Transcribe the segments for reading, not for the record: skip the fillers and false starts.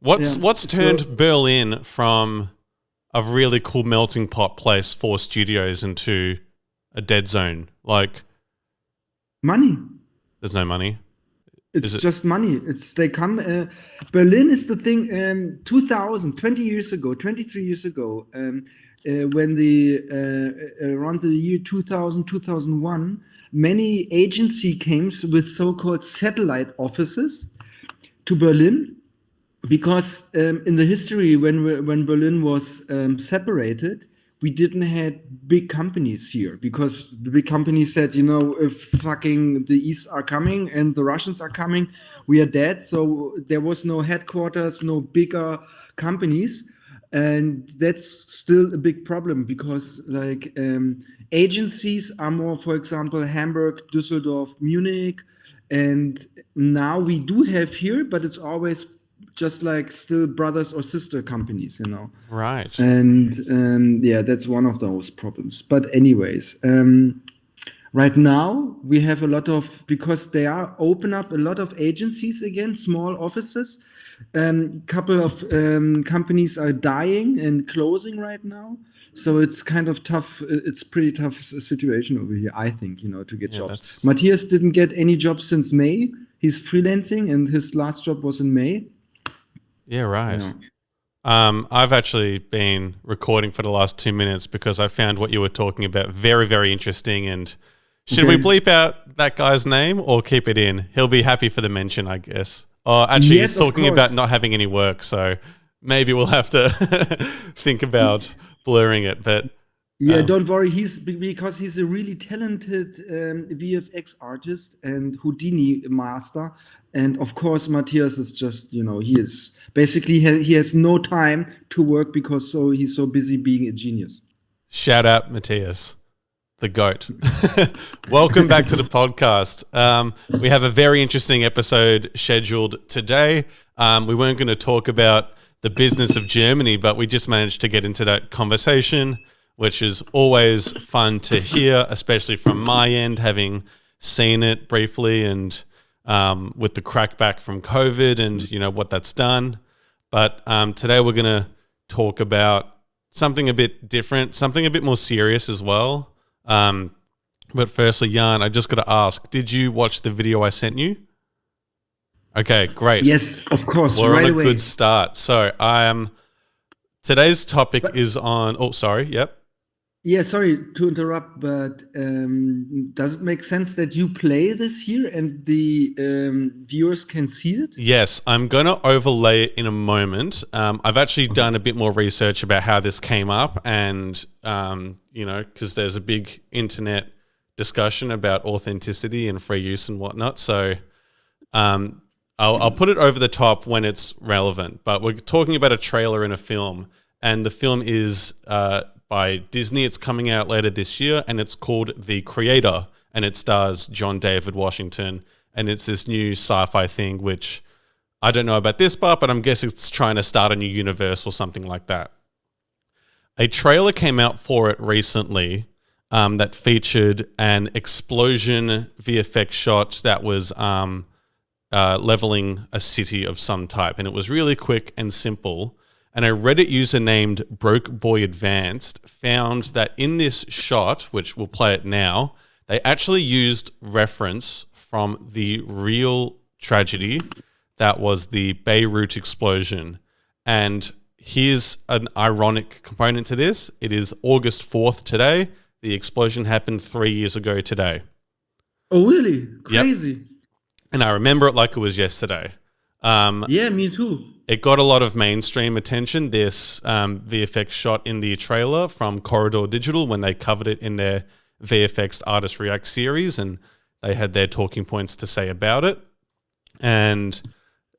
What's turned Berlin from a really cool melting pot place for studios into a dead zone? Like Money. there's no money. It's just money. They come. Berlin is the thing. 20 years ago, 23 years ago, when around the year 2000, 2001, many agency came with so-called satellite offices to Berlin, because in the history when Berlin was separated, we didn't had big companies here, because the big companies said, if fucking the East are coming and the Russians are coming, we are dead. So there was no headquarters, no bigger companies, and that's still a big problem, because agencies are more, for example, Hamburg, Düsseldorf, Munich, and now we do have here, but it's always just like still brothers or sister companies, Right. And that's one of those problems. But anyways, right now we have a lot of, because they are open up a lot of agencies again, small offices. Couple of companies are dying and closing right now. So it's kind of tough. It's pretty tough situation over here, I think, to get jobs. Matthias didn't get any jobs since May. He's freelancing, and his last job was in May. Yeah, right. I've actually been recording for the last 2 minutes because I found what you were talking about very, very interesting. And should we bleep out that guy's name or keep it in? He'll be happy for the mention, I guess. Oh, actually, Yes, he's talking about not having any work, so maybe we'll have to think about blurring it. But yeah, don't worry. Because he's a really talented VFX artist and Houdini master. And of course, Matthias is just, he is basically, he has no time to work because he's so busy being a genius. Shout out Matthias, the GOAT. Welcome back to the podcast. We have a very interesting episode scheduled today. We weren't going to talk about the business of Germany, but we just managed to get into that conversation, which is always fun to hear, especially from my end, having seen it briefly and with the crackback from COVID and, what that's done. But today we're going to talk about something a bit different, something a bit more serious as well. But firstly, Jan, I just got to ask, did you watch the video I sent you? Okay, great. Yes, of course. We're right on a away. good start. So today's topic is on, yep. Yeah, sorry to interrupt, but does it make sense that you play this here and the viewers can see it? Yes, I'm going to overlay it in a moment. I've actually done a bit more research about how this came up and, because there's a big internet discussion about authenticity and free use and whatnot. So I'll put it over the top when it's relevant. But we're talking about a trailer in a film, and the film is by Disney. It's coming out later this year, and it's called The Creator, and it stars John David Washington, and it's this new sci-fi thing, which I don't know about this part, but I'm guessing it's trying to start a new universe or something like that. A trailer came out for it recently that featured an explosion VFX shot that was leveling a city of some type, and it was really quick and simple. And a Reddit user named BrokeBoyAdvanced found that in this shot, which we'll play it now, they actually used reference from the real tragedy that was the Beirut explosion. And here's an ironic component to this. It is August 4th today. The explosion happened 3 years ago today. Oh, really? Crazy. Yep. And I remember it like it was yesterday. Yeah, me too. It got a lot of mainstream attention, this VFX shot in the trailer from Corridor Digital when they covered it in their VFX Artist React series, and they had their talking points to say about it. And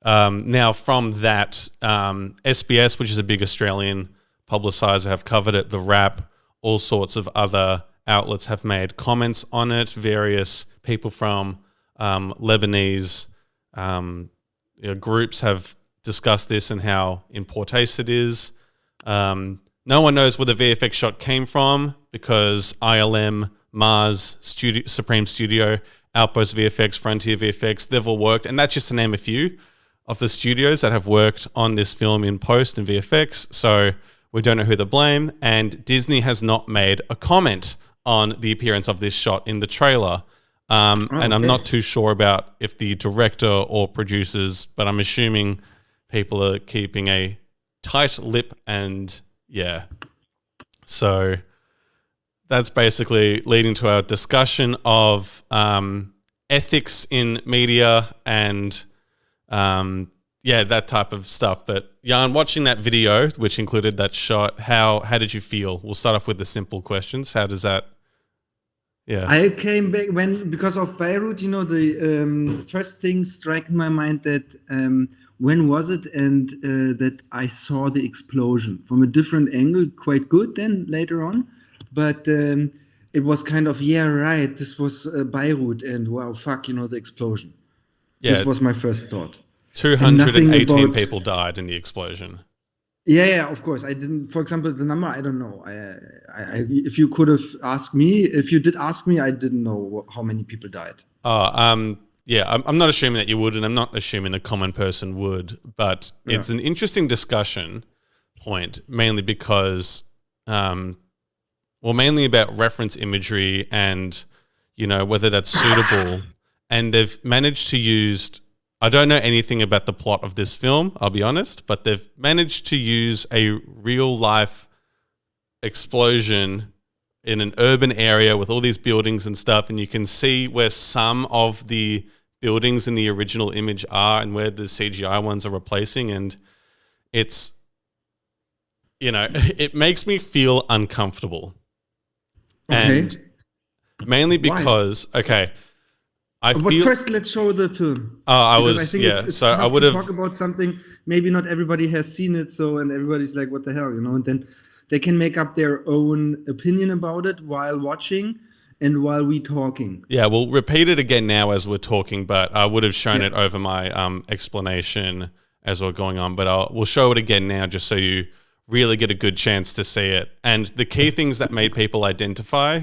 now from that, SBS, which is a big Australian publicizer, have covered it, The Wrap, all sorts of other outlets have made comments on it, various people from Lebanese groups have discussed this and how in poor taste it is. No one knows where the VFX shot came from because ILM, Mars, Supreme Studio, Outpost VFX, Frontier VFX, they've all worked, and that's just to name a few, of the studios that have worked on this film in post and VFX, so we don't know who to blame. And Disney has not made a comment on the appearance of this shot in the trailer. And I'm not too sure about if the director or producers, but I'm assuming people are keeping a tight lip. And yeah, so that's basically leading to our discussion of ethics in media and that type of stuff. But Jan, watching that video, which included that shot, how did you feel? We'll start off with the simple questions. How does that? Yeah, I came back because of Beirut. The first thing struck in my mind that when was it, and that I saw the explosion from a different angle, quite good. Then later on, but it was kind of right. This was Beirut, and wow, fuck, the explosion. yeah. This was my first thought. 218 people died in the explosion. Yeah, of course. I didn't, for example, the number, I don't know. If you could have asked me, if you did ask me, I didn't know how many people died. I'm not assuming that you would, and I'm not assuming the common person would, but it's an interesting discussion point, mainly because, mainly about reference imagery and, whether that's suitable. And they've managed to use... I don't know anything about the plot of this film, I'll be honest, but they've managed to use a real-life explosion in an urban area with all these buildings and stuff, and you can see where some of the buildings in the original image are and where the CGI ones are replacing, and it's, it makes me feel uncomfortable. Okay. And mainly because, But first, let's show the film. I would have talk about something. Maybe not everybody has seen it, and everybody's like, "What the hell," and then they can make up their own opinion about it while watching and while we talking. Yeah, we'll repeat it again now as we're talking, but I would have shown it over my explanation as we're going on. But we'll show it again now, just so you really get a good chance to see it. And the key things that made people identify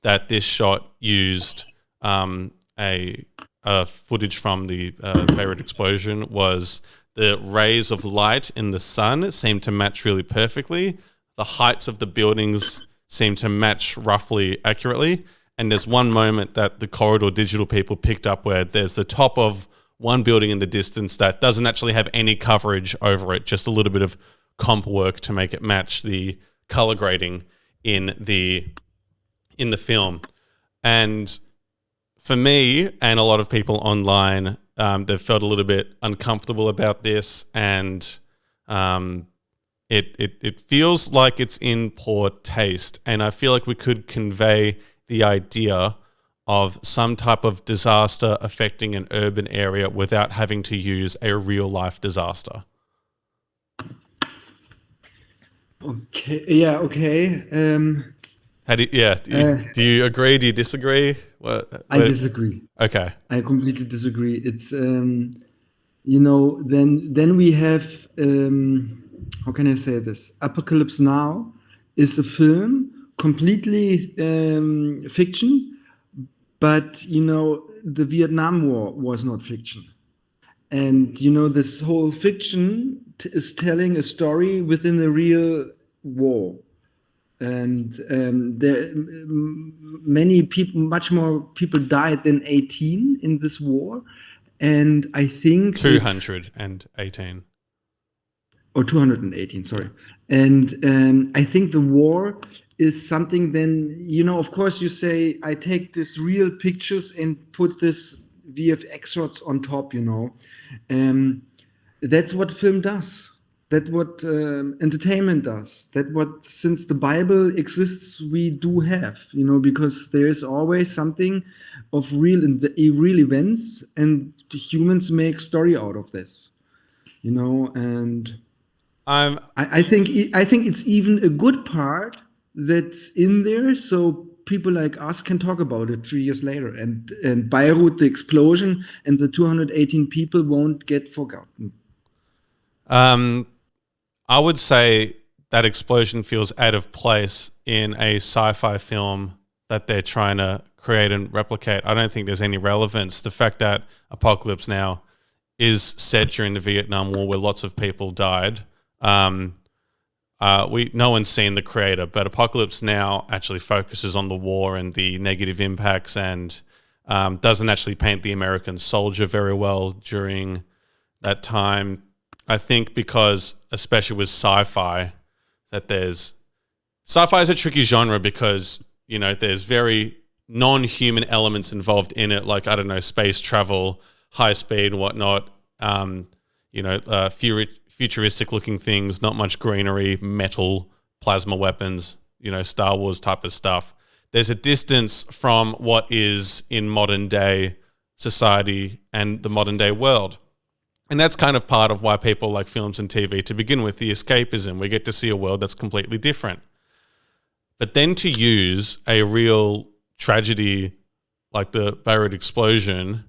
that this shot used a footage from the Beirut explosion was the rays of light in the sun seemed to match really perfectly. The heights of the buildings seem to match roughly accurately. And there's one moment that the Corridor Digital people picked up where there's the top of one building in the distance that doesn't actually have any coverage over it, just a little bit of comp work to make it match the color grading in the film. And for me and a lot of people online, they've felt a little bit uncomfortable about this, and it feels like it's in poor taste. And I feel like we could convey the idea of some type of disaster affecting an urban area without having to use a real-life disaster. Okay. Yeah. Okay. Do you agree? Do you disagree? I disagree. Okay. I completely disagree. It's then we have how can I say this? Apocalypse Now is a film completely fiction, but the Vietnam War was not fiction, and this whole fiction is telling a story within the real war. And many people, much more people died than 18 in this war. And I think 218. Or 218, sorry. And I think the war is something then, of course you say, I take this real pictures and put this VFX shots on top, that's what film does. That's what entertainment does. That what, since the Bible exists, we do have, because there is always something of real events, and the humans make story out of this, and I think it's even a good part that's in there, so people like us can talk about it 3 years later, and Beirut, the explosion, and the 218 people won't get forgotten. I would say that explosion feels out of place in a sci-fi film that they're trying to create and replicate. I don't think there's any relevance. The fact that Apocalypse Now is set during the Vietnam War, where lots of people died. No one's seen the creator, but Apocalypse Now actually focuses on the war and the negative impacts, and doesn't actually paint the American soldier very well during that time. I think because, especially with sci-fi, sci-fi is a tricky genre because, there's very non-human elements involved in it, like, I don't know, space travel, high speed and whatnot, futuristic looking things, not much greenery, metal, plasma weapons, Star Wars type of stuff. There's a distance from what is in modern day society and the modern day world. And that's kind of part of why people like films and TV to begin with, the escapism. We get to see a world that's completely different. But then to use a real tragedy like the Beirut explosion,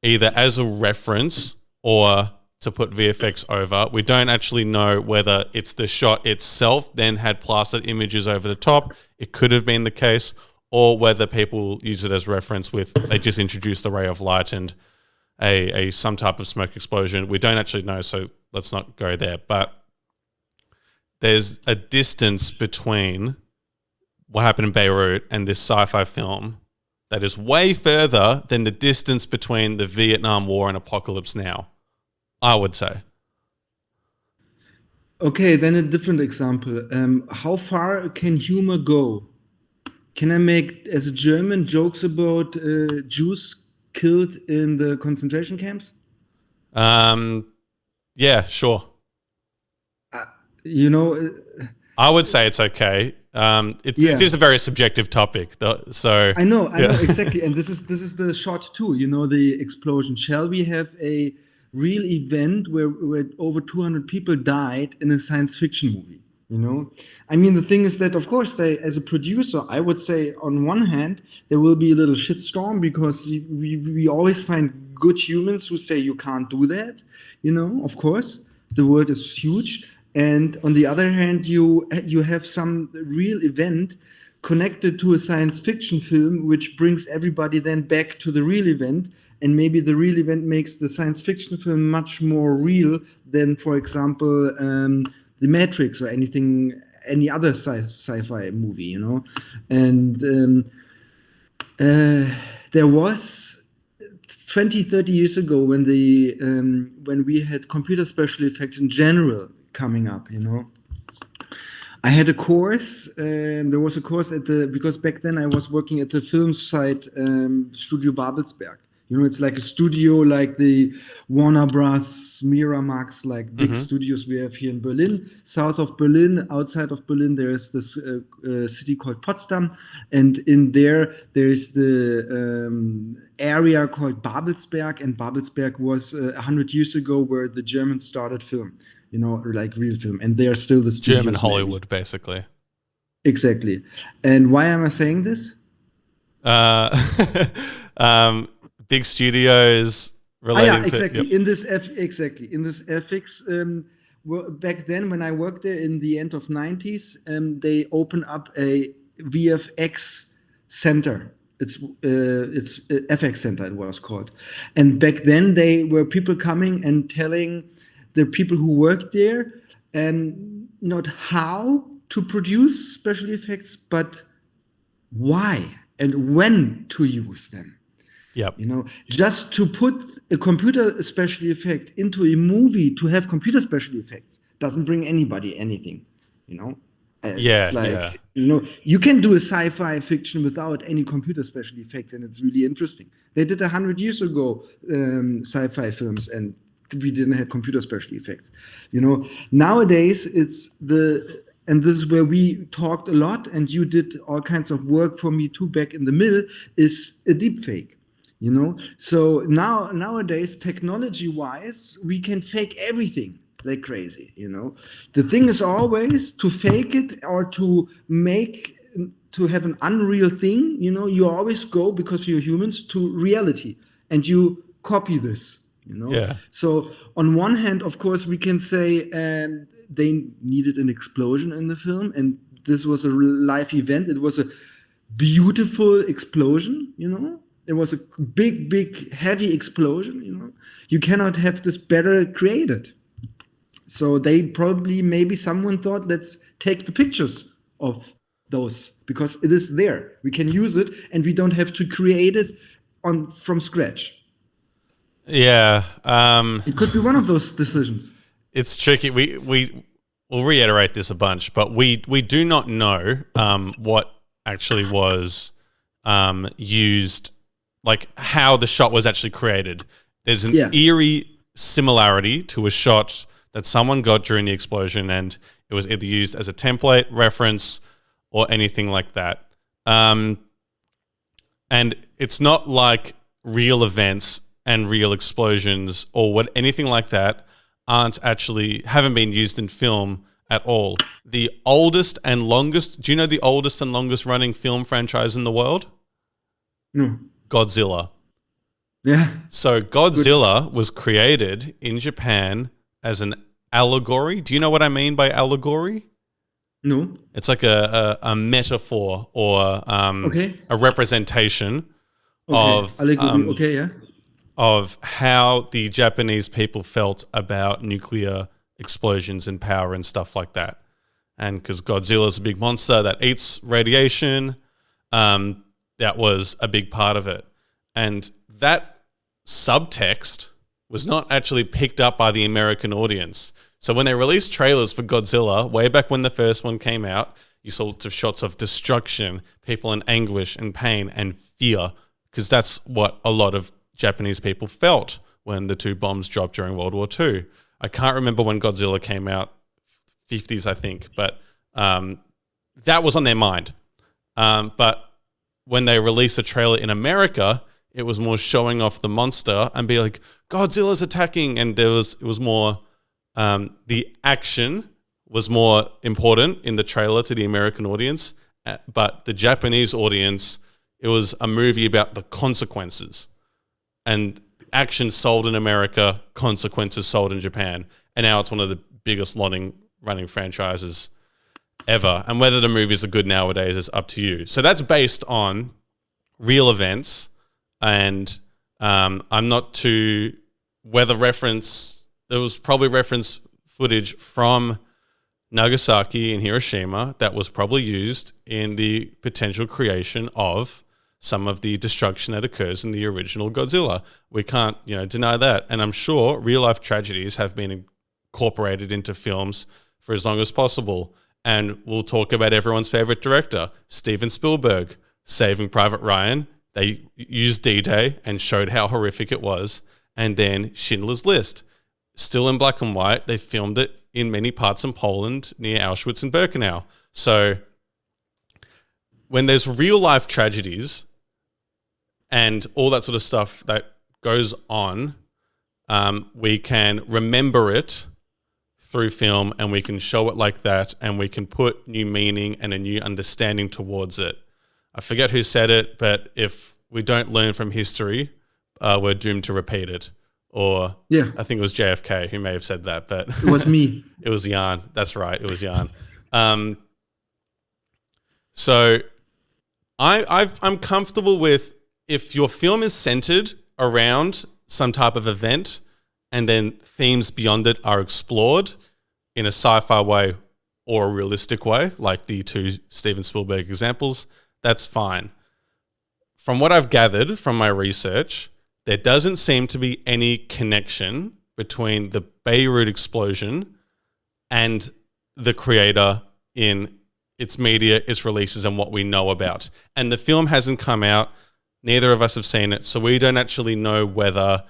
either as a reference or to put VFX over, we don't actually know whether it's the shot itself then had plastered images over the top. It could have been the case, or whether people use it as reference with, they just introduced the ray of light and a some type of smoke explosion. We don't actually know, so let's not go there. But there's a distance between what happened in Beirut and this sci-fi film that is way further than the distance between the Vietnam War and Apocalypse Now, I would say. Okay, then a different example. How far can humor go? Can I make, as a German, jokes about Jews killed in the concentration camps? Yeah, sure. You know, I would say it's okay. It is a very subjective topic, so I know exactly, and this is the shot too. The explosion. Shall we have a real event where over 200 people died in a science fiction movie? I mean, the thing is that, of course, as a producer, I would say, on one hand, there will be a little shitstorm because we always find good humans who say you can't do that. Of course, the world is huge. And on the other hand, you have some real event connected to a science fiction film, which brings everybody then back to the real event. And maybe the real event makes the science fiction film much more real than, for example, The Matrix or any other sci-fi movie, And there was 20, 30 years ago when we had computer special effects in general coming up, I had a course. There was a course because back then I was working at the film site, Studio Babelsberg. It's like a studio like the Warner Bros, Miramax, like big studios we have here in Berlin. South of Berlin, outside of Berlin, there is this city called Potsdam. And in there is the area called Babelsberg. And Babelsberg was 100 years ago where the Germans started film. Like real film, and they are still the studios. German Hollywood, basically. Exactly. And why am I saying this? Big studios relating exactly. to... Yep. In this FX, back then when I worked there in the end of 90s, they opened up a VFX center. It's FX Center, it was called. And back then they were people coming and telling the people who worked there and not how to produce special effects, but why and when to use them. Yep. Just to put a computer special effect into a movie to have computer special effects doesn't bring anybody anything. It's like, you can do a sci-fi fiction without any computer special effects, and it's really interesting. They did 100 years ago sci-fi films, and we didn't have computer special effects. Nowadays and this is where we talked a lot, and you did all kinds of work for me too back in the middle, is a deep fake. So nowadays, technology-wise, we can fake everything like crazy. The thing is always to fake it or to have an unreal thing. You always go, because you're humans, to reality, and you copy this. Yeah. So on one hand, of course, we can say they needed an explosion in the film, and this was a live event. It was a beautiful explosion. it was a big, heavy explosion. You cannot have this better created. So they probably, maybe someone thought, let's take the pictures of those because it is there. We can use it, and we don't have to create it from scratch. Yeah. It could be one of those decisions. It's tricky. We'll reiterate this a bunch, but we do not know what actually was used, like how the shot was actually created. There's an eerie similarity to a shot that someone got during the explosion, and it was either used as a template, reference, or anything like that. And it's not like real events and real explosions or anything like that haven't been used in film at all. The oldest and longest, do you know the oldest and longest running film franchise in the world? No. Godzilla. Yeah. So Godzilla was created in Japan as an allegory. Do you know what I mean by allegory? No. It's like a metaphor or a representation of allegory. Of how the Japanese people felt about nuclear explosions and power and stuff like that. And because Godzilla's a big monster that eats radiation, that was a big part of it. And that subtext was not actually picked up by the American audience. So when they released trailers for Godzilla, way back when the first one came out, you saw lots of shots of destruction, people in anguish and pain and fear, because that's what a lot of Japanese people felt when the two bombs dropped during World War II. I can't remember when Godzilla came out, 50s, I think, but that was on their mind. But when they released a trailer in America, it was more showing off the monster and be like, Godzilla's attacking, and it was more the action was more important in the trailer to the American audience, but the Japanese audience, it was a movie about the consequences. And action sold in America, consequences sold in Japan. And now it's one of the biggest running franchises ever. And whether the movies are good nowadays is up to you. So that's based on real events. And I'm not too... Whether there was probably reference footage from Nagasaki and Hiroshima that was probably used in the potential creation of some of the destruction that occurs in the original Godzilla. We can't, deny that. And I'm sure real life tragedies have been incorporated into films for as long as possible. And we'll talk about everyone's favorite director, Steven Spielberg, Saving Private Ryan. They used D-Day and showed how horrific it was. And then Schindler's List, still in black and white. They filmed it in many parts in Poland near Auschwitz and Birkenau. So when there's real life tragedies and all that sort of stuff that goes on, we can remember it through film, and we can show it like that, and we can put new meaning and a new understanding towards it. I forget who said it, but if we don't learn from history, we're doomed to repeat it. Or I think it was JFK who may have said that, but it was me. It was Jan. That's right. It was Jan. So I'm comfortable with, if your film is centered around some type of event and then themes beyond it are explored in a sci-fi way or a realistic way, like the two Steven Spielberg examples, that's fine. From what I've gathered from my research, there doesn't seem to be any connection between the Beirut explosion and the creator in its media, its releases, and what we know about. And the film hasn't come out. Neither of us have seen it, so we don't actually know whether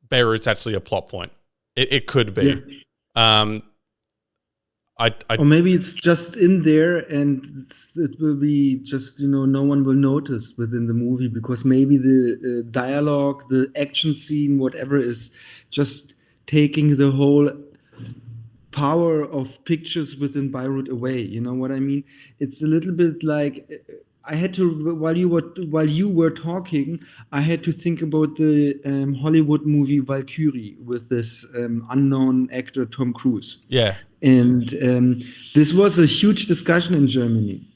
Beirut's actually a plot point. It could be. Yeah. Or maybe it's just in there, and it will be just, no one will notice within the movie, because maybe the dialogue, the action scene, whatever, is just taking the whole power of pictures within Beirut away. You know what I mean? It's a little bit like... I had to, while you were talking, I had to think about the Hollywood movie Valkyrie with this unknown actor Tom Cruise. Yeah. And this was a huge discussion in Germany.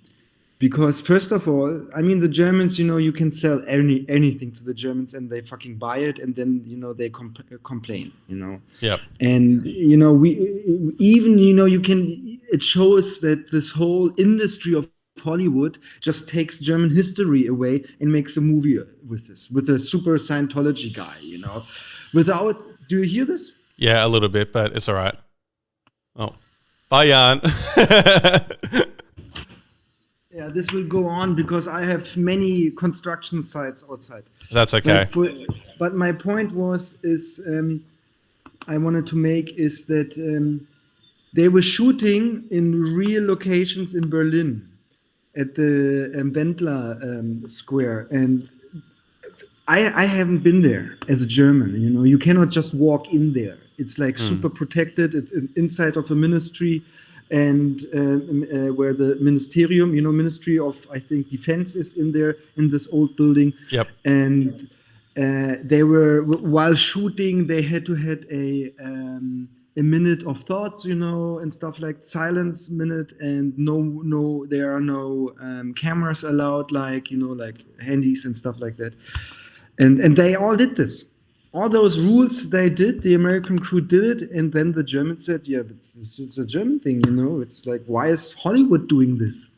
Because first of all, I mean the Germans, you can sell anything to the Germans and they fucking buy it, and then they complain, Yep. and we even you can. It shows that this whole industry of Hollywood just takes German history away and makes a movie with this, with a super Scientology guy, without. Do you hear this? Yeah, a little bit, but it's all right. Oh, bye, Jan. Yeah, this will go on because I have many construction sites outside. That's okay. But my point I wanted to make is that they were shooting in real locations in Berlin at the Wendler Square, and I haven't been there as a German. You cannot just walk in there. It's like super protected. It's inside of a ministry, and where the ministerium, Ministry of, I think, Defense is in there in this old building. Yep. And they were, while shooting, they had to had a minute of thoughts, and stuff like silence minute, and no, there are no cameras allowed, like like handies and stuff like that. And they all did this. All those rules they did, the American crew did it, and then the Germans said, yeah, but this is a German thing, It's like, why is Hollywood doing this?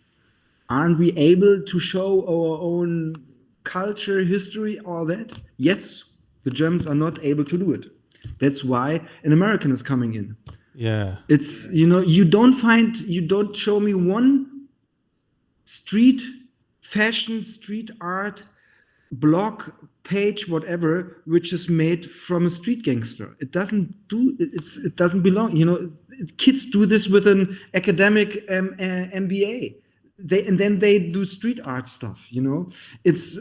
Aren't we able to show our own culture, history, all that? Yes, the Germans are not able to do it. That's why an American is coming in. Yeah. It's, you don't show me one street fashion, street art, blog, page, whatever, which is made from a street gangster. It doesn't belong. Kids do this with an academic MBA. And then they do street art stuff. It's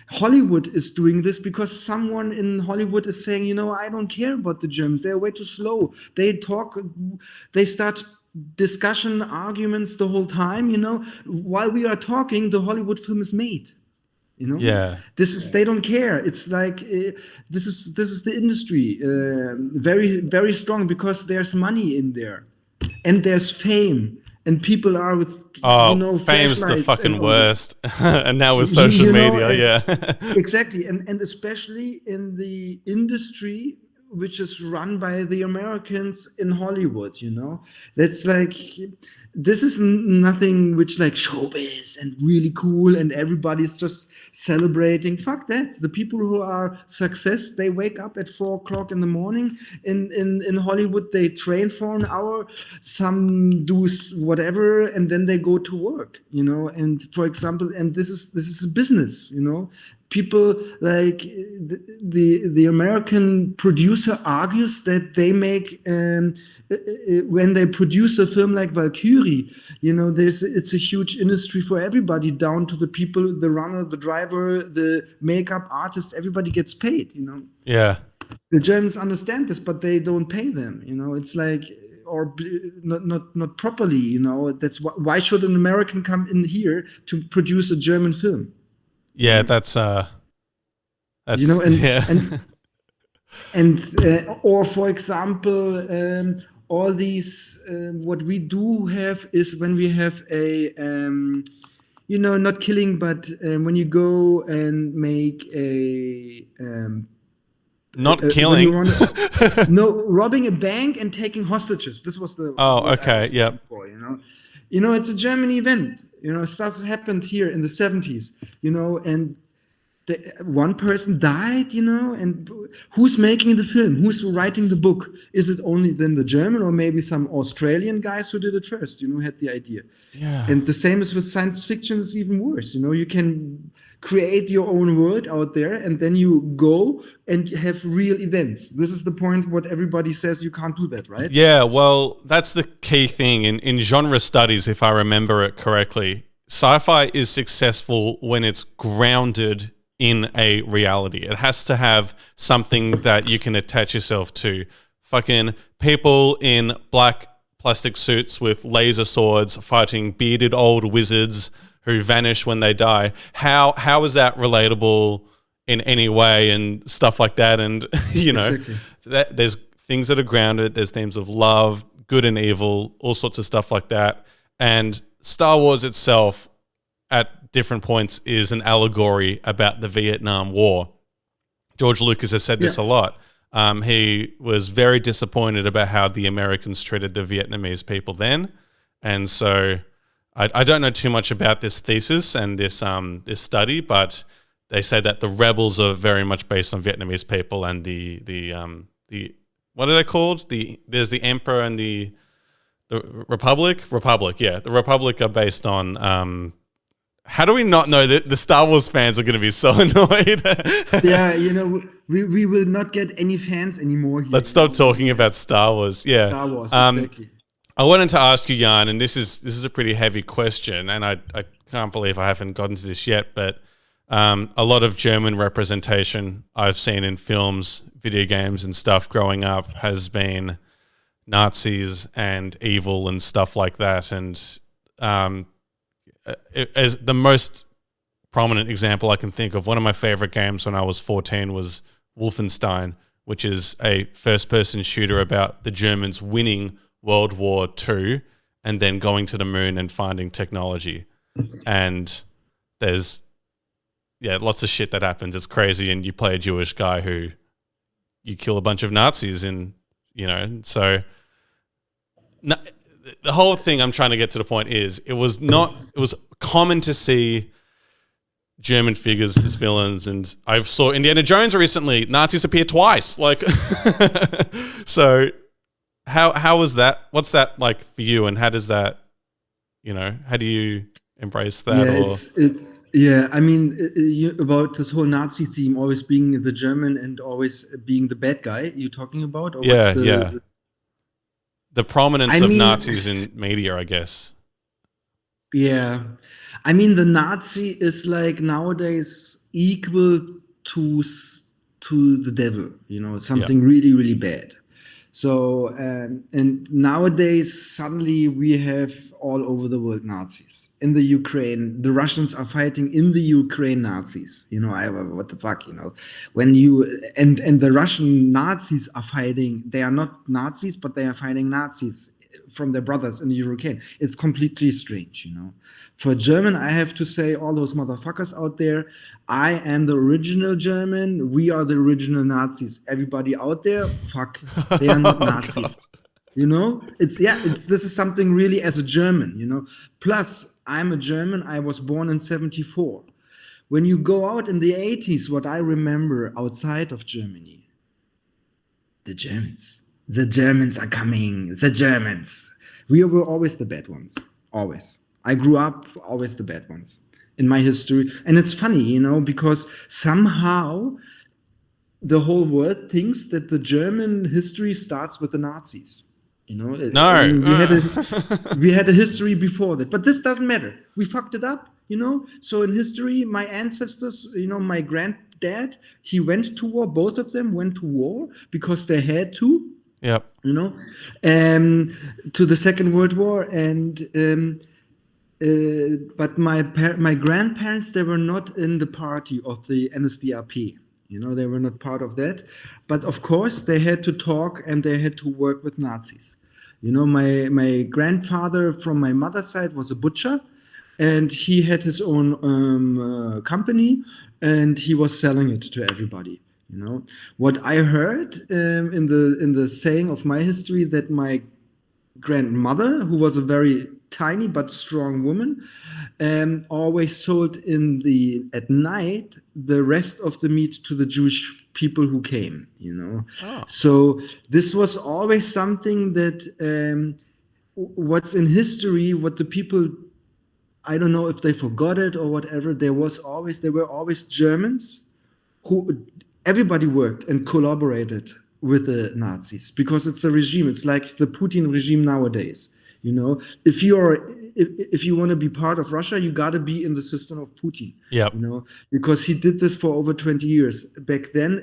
Hollywood is doing this because someone in Hollywood is saying, I don't care about the Germans. They're way too slow. They start discussion, arguments the whole time. While we are talking, the Hollywood film is made. Yeah. They don't care. It's like this is the industry, very, very strong, because there's money in there, and there's fame, and people are with fame's the fucking worst. And now with social media, yeah. Exactly, and especially in the industry which is run by the Americans in Hollywood, that's like, this is nothing which like showbiz and really cool and everybody's just celebrating. Fuck that. The people who are success, they wake up at 4:00 in the morning in Hollywood, they train for an hour, some do whatever, and then they go to work, and for example, and this is a business, people like the American producer argues that they make when they produce a film like Valkyrie, it's a huge industry for everybody, down to the people, the runner, the driver, the makeup artist, everybody gets paid. Yeah. The Germans understand this, but they don't pay them. It's like, or not properly. That's why should an American come in here to produce a German film? Yeah, that's and yeah. and or for example, all these what we do have is when we have a not killing, but when you go and make a not killing. Robbing a bank and taking hostages. This was the okay, yep. It's a German event. Stuff happened here in the 70s. And one person died. And who's making the film? Who's writing the book? Is it only then the German, or maybe some Australian guys who did it first? Had the idea. Yeah. And the same is with science fiction. It's even worse. You can create your own world out there, and then you go and have real events. This is the point. What everybody says, you can't do that, right? Yeah. Well, that's the key thing in genre studies, if I remember it correctly. Sci-fi is successful when it's grounded in a reality. It has to have something that you can attach yourself to. Fucking people in black plastic suits with laser swords fighting bearded old wizards who vanish when they die. How is that relatable in any way and stuff like that? And exactly. There's things that are grounded. There's themes of love, good and evil, all sorts of stuff like that. And Star Wars itself, at different points is an allegory about the Vietnam War. George Lucas has said this a lot. He was very disappointed about how the Americans treated the Vietnamese people then. And so I don't know too much about this thesis and this study, but they say that the rebels are very much based on Vietnamese people, and the what are they called? There's the Emperor and the Republic, yeah. The Republic are based on how do we not know that the Star Wars fans are going to be so annoyed? Yeah, we will not get any fans anymore here. Let's stop talking about Star Wars. Yeah. Star Wars, exactly. I wanted to ask you, Jan, and this is a pretty heavy question, and I can't believe I haven't gotten to this yet, but a lot of German representation I've seen in films, video games and stuff growing up has been Nazis and evil and stuff like that. And as the most prominent example I can think of, one of my favorite games when I was 14 was Wolfenstein, which is a first-person shooter about the Germans winning World War II and then going to the moon and finding technology. And there's lots of shit that happens. It's crazy, and you play a Jewish guy who you kill a bunch of Nazis, and so the whole thing I'm trying to get to the point is it was common to see German figures as villains, and I saw Indiana Jones recently. Nazis appear twice, like so. How was that? What's that like for you, and how does that, how do you embrace that? I mean, about this whole Nazi theme, always being the German and always being the bad guy. You talking about? Or the prominence of Nazis in media, I guess. Yeah, I mean, the Nazi is like nowadays equal to the devil. Something really, really bad. So, and nowadays, suddenly we have all over the world Nazis. In the Ukraine, the Russians are fighting in the Ukraine Nazis. What the fuck, when and the Russian Nazis are fighting, they are not Nazis, but they are fighting Nazis from their brothers in the Ukraine. It's completely strange, For German, I have to say, all those motherfuckers out there, I am the original German. We are the original Nazis. Everybody out there, fuck, they are not Nazis. God. This is something really as a German, Plus, I'm a German. I was born in 1974. When you go out in the 1980s, what I remember outside of Germany, the Germans. The Germans are coming. The Germans. We were always the bad ones. Always. I grew up always the bad ones in my history. And it's funny, because somehow the whole world thinks that the German history starts with the Nazis. No. We had a history before that. But this doesn't matter. We fucked it up, So in history, my ancestors, my granddad, he went to war. Both of them went to war because they had to. Yep. To the Second World War, and but my grandparents, they were not in the party of the NSDAP. They were not part of that. But of course, they had to talk and they had to work with Nazis. My grandfather from my mother's side was a butcher, and he had his own company, and he was selling it to everybody. What I heard in the saying of my history, that my grandmother, who was a very tiny but strong woman, always sold at night the rest of the meat to the Jewish people who came. Oh. So this was always something that what's in history, what the people, I don't know if they forgot it or whatever. There were always Germans who. Everybody worked and collaborated with the Nazis because it's a regime. It's like the Putin regime nowadays. If you want to be part of Russia, you got to be in the system of Putin. Yep. Because he did this for over 20 years. Back then,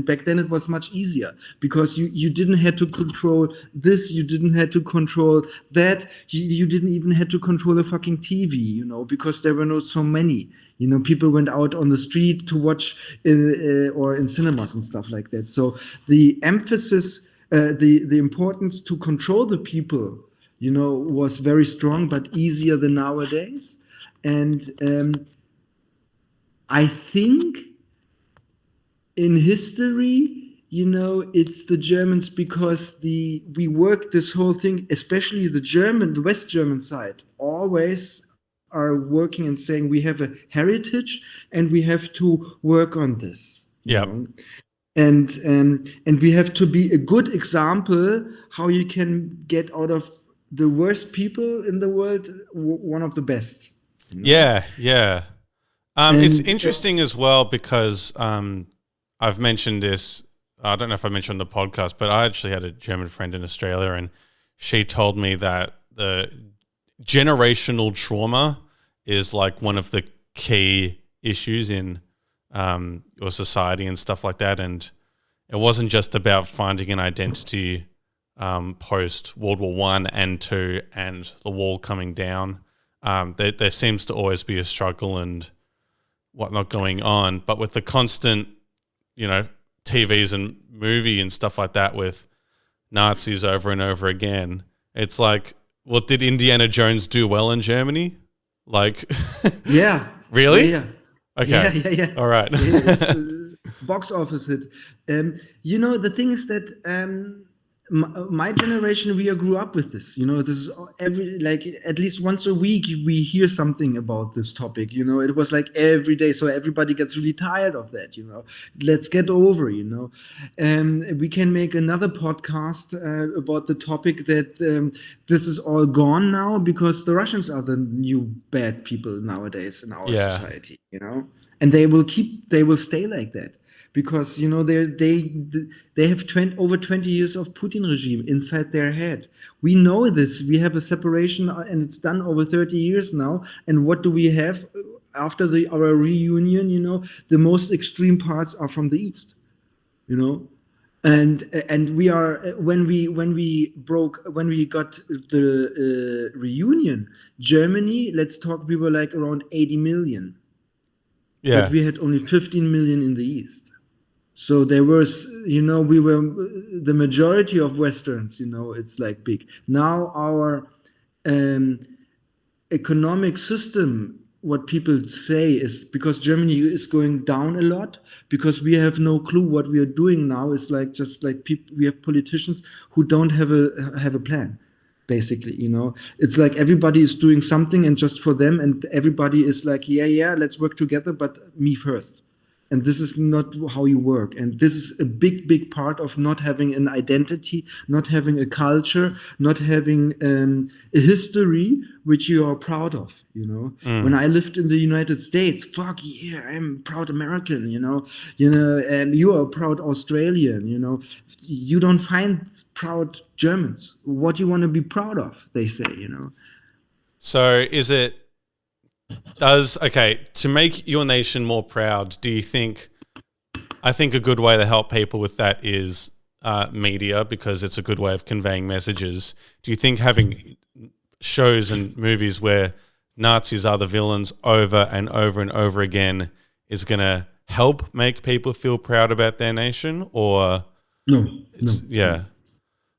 back then it was much easier because you didn't have to control this, you didn't have to control that, you didn't even have to control the fucking TV. Because there were not so many. People went out on the street to watch or in cinemas and stuff like that. So the emphasis, the importance to control the people, was very strong, but easier than nowadays. And I think in history, it's the Germans, because we work this whole thing, especially the West German side, always are working and saying we have a heritage and we have to work on this, Yeah. and we have to be a good example how you can get out of the worst people in the world one of the best. Yeah, yeah. It's And interesting as well because I've mentioned this. I don't know if I mentioned on the podcast, but I actually had a German friend in Australia, and she told me that the generational trauma is like one of the key issues in your society and stuff like that. And it wasn't just about finding an identity post World War One and Two and the wall coming down. There seems to always be a struggle and whatnot going on, but with the constant, TVs and movie and stuff like that with Nazis over and over again, it's like, well, did Indiana Jones do well in Germany? Like, yeah, really? yeah. Okay. Yeah. All right. It's box office hit. The thing is that my generation, we grew up with this. This is at least once a week we hear something about this topic. It was like every day, so everybody gets really tired of that. Let's get over. We can make another podcast about the topic that this is all gone now because the Russians are the new bad people nowadays in our society. And they will stay like that. Because they have over 20 years of Putin regime inside their head. We know this. We have a separation, and it's done over 30 years now. And what do we have after our reunion? The most extreme parts are from the east. And we are when we got the reunion, Germany. Let's talk. We were like around 80 million. Yeah. But we had only 15 million in the east. So there was, we were the majority of Westerns, it's like big. Now our economic system, what people say is because Germany is going down a lot, because we have no clue what we are doing now. It's like just like we have politicians who don't have a plan. Basically, it's like everybody is doing something and just for them, and everybody is like, yeah, let's work together, but me first. And this is not how you work. And this is a big part of not having an identity, not having a culture, not having a history which you are proud of. When I lived in the United States, fuck yeah, I'm a proud American. And you are a proud Australian. You don't find proud Germans. What you want to be proud of, they say. So is it? To make your nation more proud, do you think, I think a good way to help people with that is media, because it's a good way of conveying messages. Do you think having shows and movies where Nazis are the villains over and over and over again is going to help make people feel proud about their nation? Or no.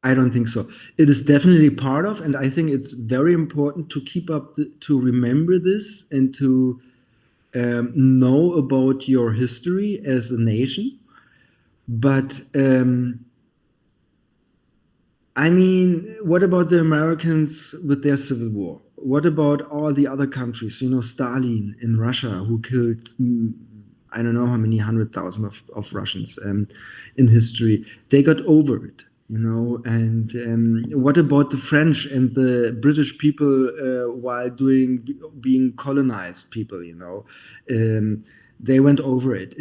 I don't think so. It is definitely part of, and I think it's very important to keep up, to remember this and to know about your history as a nation. But what about the Americans with their civil war? What about all the other countries? Stalin in Russia, who killed I don't know how many 100,000 of Russians in history. They got over it. And what about the French and the British people while being colonized people? They went over it.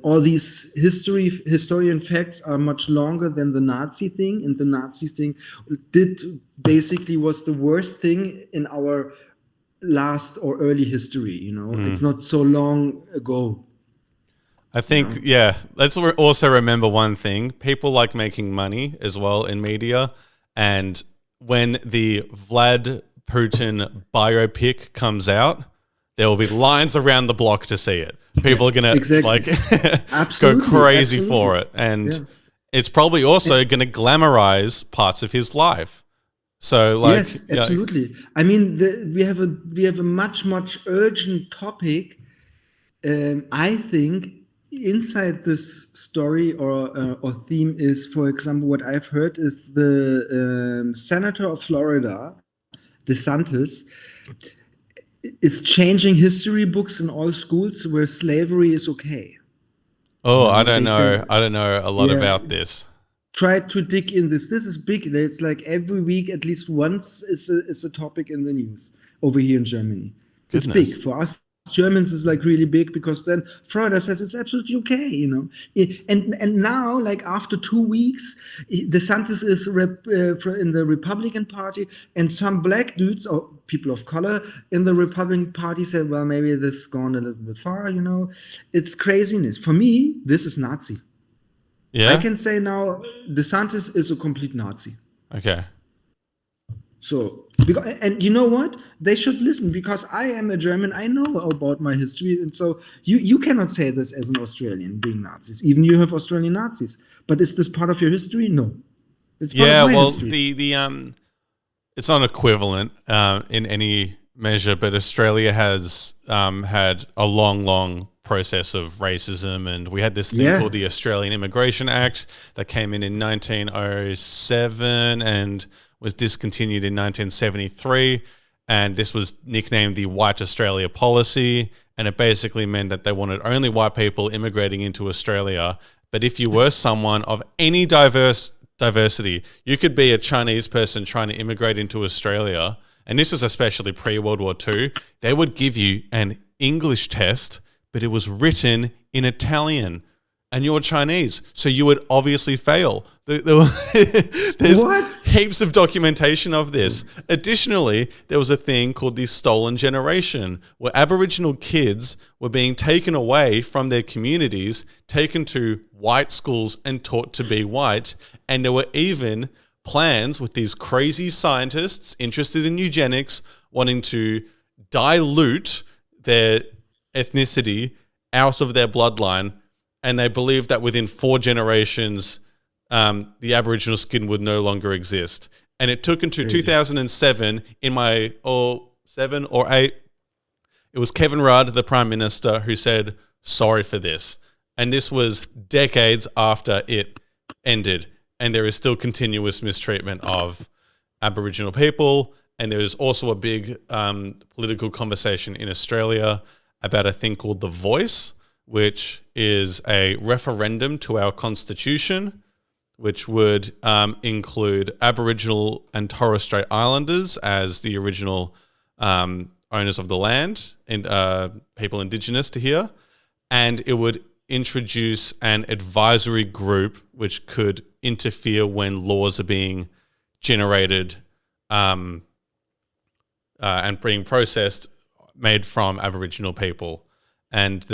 All these historian facts are much longer than the Nazi thing, and the Nazi thing was the worst thing in our last or early history. It's not so long ago. I think, let's also remember one thing. People like making money as well in media. And when the Vlad Putin biopic comes out, there will be lines around the block to see it. People are going to go crazy for it. And it's probably also going to glamorize parts of his life. So like, Yes, yeah, absolutely. I mean, we have a much urgent topic. I think inside this story or theme is, for example, what I've heard is the senator of Florida, DeSantis, is changing history books in all schools where slavery is okay. oh, I don't They said, know. I don't know a lot yeah, about this. try to dig in this. This is big. It's like every week, at least once, is a topic in the news over here in Germany. It's big Goodness. for us. Germans is like really big because then Florida says it's absolutely okay, and now like after 2 weeks, DeSantis is in the Republican Party, and some black dudes or people of color in the Republican Party said, well, maybe this has gone a little bit far. It's craziness. For me, this is Nazi. I Yeah. can say now DeSantis is a complete Nazi. Okay. So, and you know what? They should listen because I am a German. I know about my history, and so you cannot say this as an Australian being Nazis. Even you have Australian Nazis, but is this part of your history? No, it's part of Yeah. my Well, history. the it's not equivalent in any measure, but Australia has had a long process of racism, and we had this thing Yeah, called the Australian Immigration Act that came in 1907 and was discontinued in 1973. And this was nicknamed the White Australia Policy, and it basically meant that they wanted only white people immigrating into Australia. But if you were someone of any diversity, you could be a Chinese person trying to immigrate into Australia, and this was especially pre-World War II. They would give you an English test, but it was written in Italian, and you're Chinese, so you would obviously fail. There's what? heaps of documentation of this. Additionally, there was a thing called the stolen generation, where Aboriginal kids were being taken away from their communities, taken to white schools and taught to be white. And there were even plans with these crazy scientists interested in eugenics wanting to dilute their ethnicity out of their bloodline. And they believed that within 4 generations, the Aboriginal skin would no longer exist. And it took until 2007, in my 7 or 8, it was Kevin Rudd, the Prime Minister, who said, sorry for this. And this was decades after it ended. And there is still continuous mistreatment of Aboriginal people. And there is also a big political conversation in Australia about a thing called The Voice, which is a referendum to our constitution, which would include Aboriginal and Torres Strait Islanders as the original owners of the land and people indigenous to here. And it would introduce an advisory group which could interfere when laws are being generated and being processed, made from Aboriginal people. And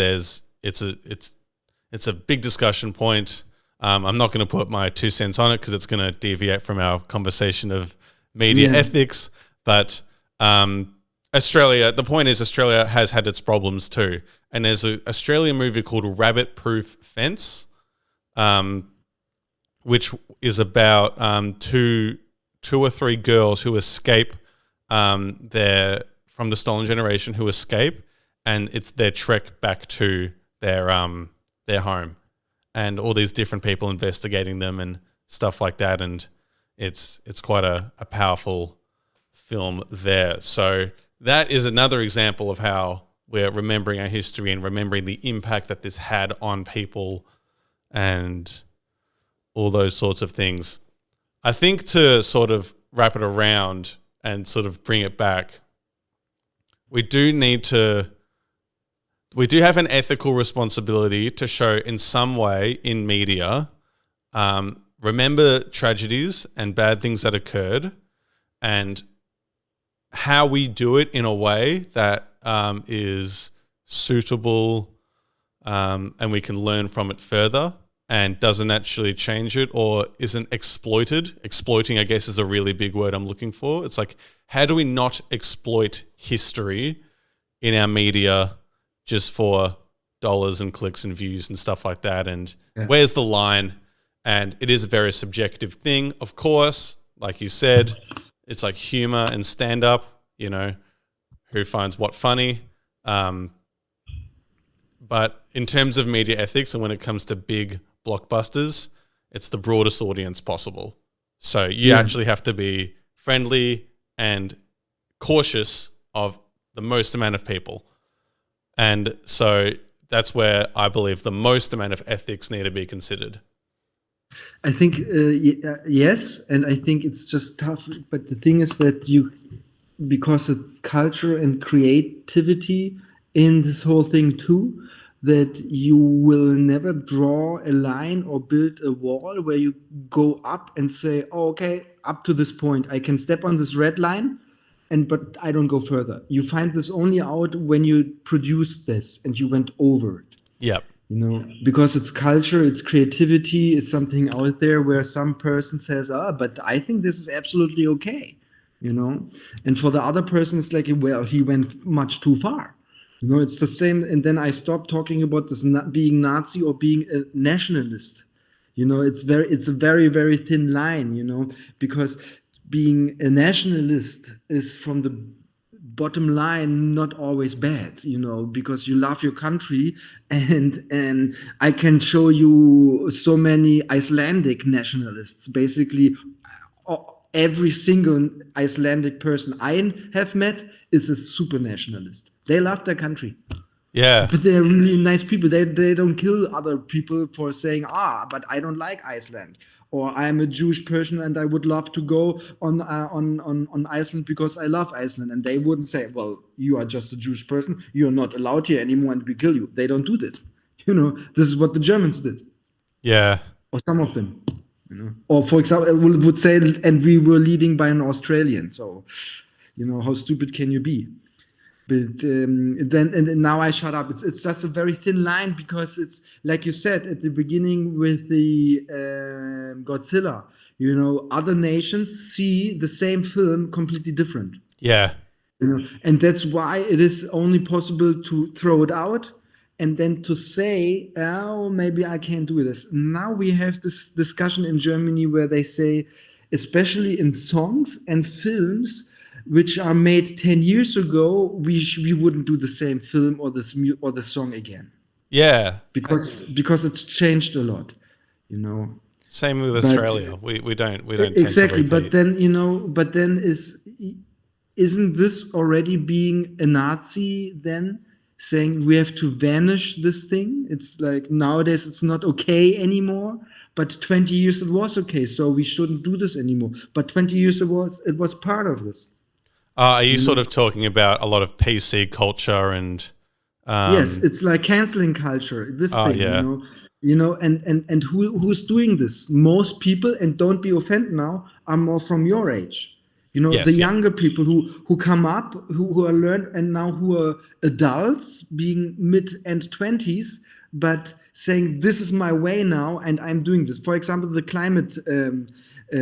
it's a big discussion point. I'm not going to put my 2 cents on it because it's going to deviate from our conversation of media ethics. But Australia, the point is Australia has had its problems too. And there's an Australian movie called Rabbit Proof Fence, which is about two or three girls who escape from the stolen generation, who escape, and it's their trek back to their home, and all these different people investigating them and stuff like that. And it's quite a powerful film there. So that is another example of how we're remembering our history and remembering the impact that this had on people and all those sorts of things. I think to sort of wrap it around and sort of bring it back, we do have an ethical responsibility to show in some way in media, remember tragedies and bad things that occurred, and how we do it in a way that is suitable and we can learn from it further and doesn't actually change it or isn't exploited. Exploiting, I guess, is a really big word I'm looking for. It's like, how do we not exploit history in our media just for dollars and clicks and views and stuff like that? And where's the line? And it is a very subjective thing, of course. Like you said, It's like humor and stand up, you know, who finds what funny. But in terms of media ethics and when it comes to big blockbusters, it's the broadest audience possible. So you actually have to be friendly and cautious of the most amount of people. And so that's where I believe the most amount of ethics need to be considered. I think yes, and I think it's just tough. But the thing is that because it's culture and creativity in this whole thing too, that you will never draw a line or build a wall where you go up and say, "Oh, okay, up to this point, I can step on this red line, but I don't go further." You find this only out when you produce this and you went over it. Yep. Because it's culture, it's creativity, it's something out there where some person says, but I think this is absolutely okay, and for the other person, it's like, well, he went much too far. It's the same. And then I stopped talking about this not being Nazi or being a nationalist. It's a very, very thin line, because being a nationalist is from the bottom line not always bad, because you love your country, and I can show you so many Icelandic nationalists. Basically, every single Icelandic person I have met is a super nationalist. They love their country. Yeah. But they're really nice people. They don't kill other people for saying, but I don't like Iceland. Or I'm a Jewish person and I would love to go on Iceland because I love Iceland. And they wouldn't say, well, you are just a Jewish person. You're not allowed here anymore and we kill you. They don't do this. This is what the Germans did. Yeah. Or some of them. Or for example, would say, and we were leading by an Australian. So, how stupid can you be? But then now I shut up. It's just a very thin line, because it's like you said at the beginning with the Godzilla. Other nations see the same film completely different. Yeah. And that's why it is only possible to throw it out and then to say, oh, maybe I can't do this. Now we have this discussion in Germany where they say, especially in songs and films which are made 10 years ago, we wouldn't do the same film or the song again. Yeah. Because it's changed a lot, Same with Australia. We don't exactly. Tend to repeat. But then isn't this already being a Nazi then, saying we have to vanish this thing? It's like nowadays it's not okay anymore. But 20 years it was okay, so we shouldn't do this anymore. But 20 years it was part of this. Are you sort of talking about a lot of PC culture and? Yes, it's like canceling culture. This thing, and who's doing this? Most people, and don't be offended now, are more from your age. The younger people who come up, who are learned, and now who are adults, being mid-end 20s, but saying this is my way now, and I'm doing this. For example, the climate.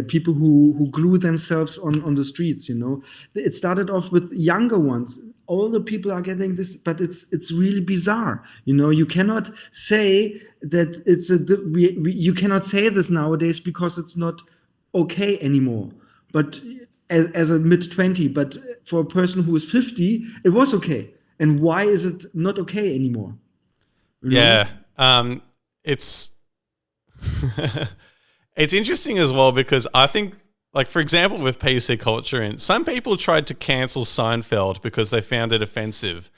People who glue themselves on the streets, It started off with younger ones. Older people are getting this, but it's really bizarre. You cannot say that you cannot say this nowadays because it's not okay anymore. But as a mid-20, but for a person who is 50, it was okay. And why is it not okay anymore? Yeah, it's. It's interesting as well because I think, like, for example, with PC culture, and some people tried to cancel Seinfeld because they found it offensive.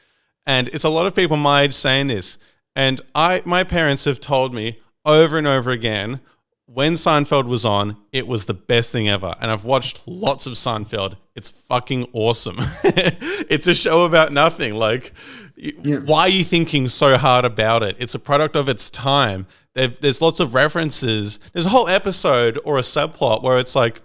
And it's a lot of people my age saying this. And my parents have told me over and over again, when Seinfeld was on, it was the best thing ever. And I've watched lots of Seinfeld. It's fucking awesome. It's a show about nothing. Like, why are you thinking so hard about it? It's a product of its time. There's lots of references. There's a whole episode or a subplot where it's like,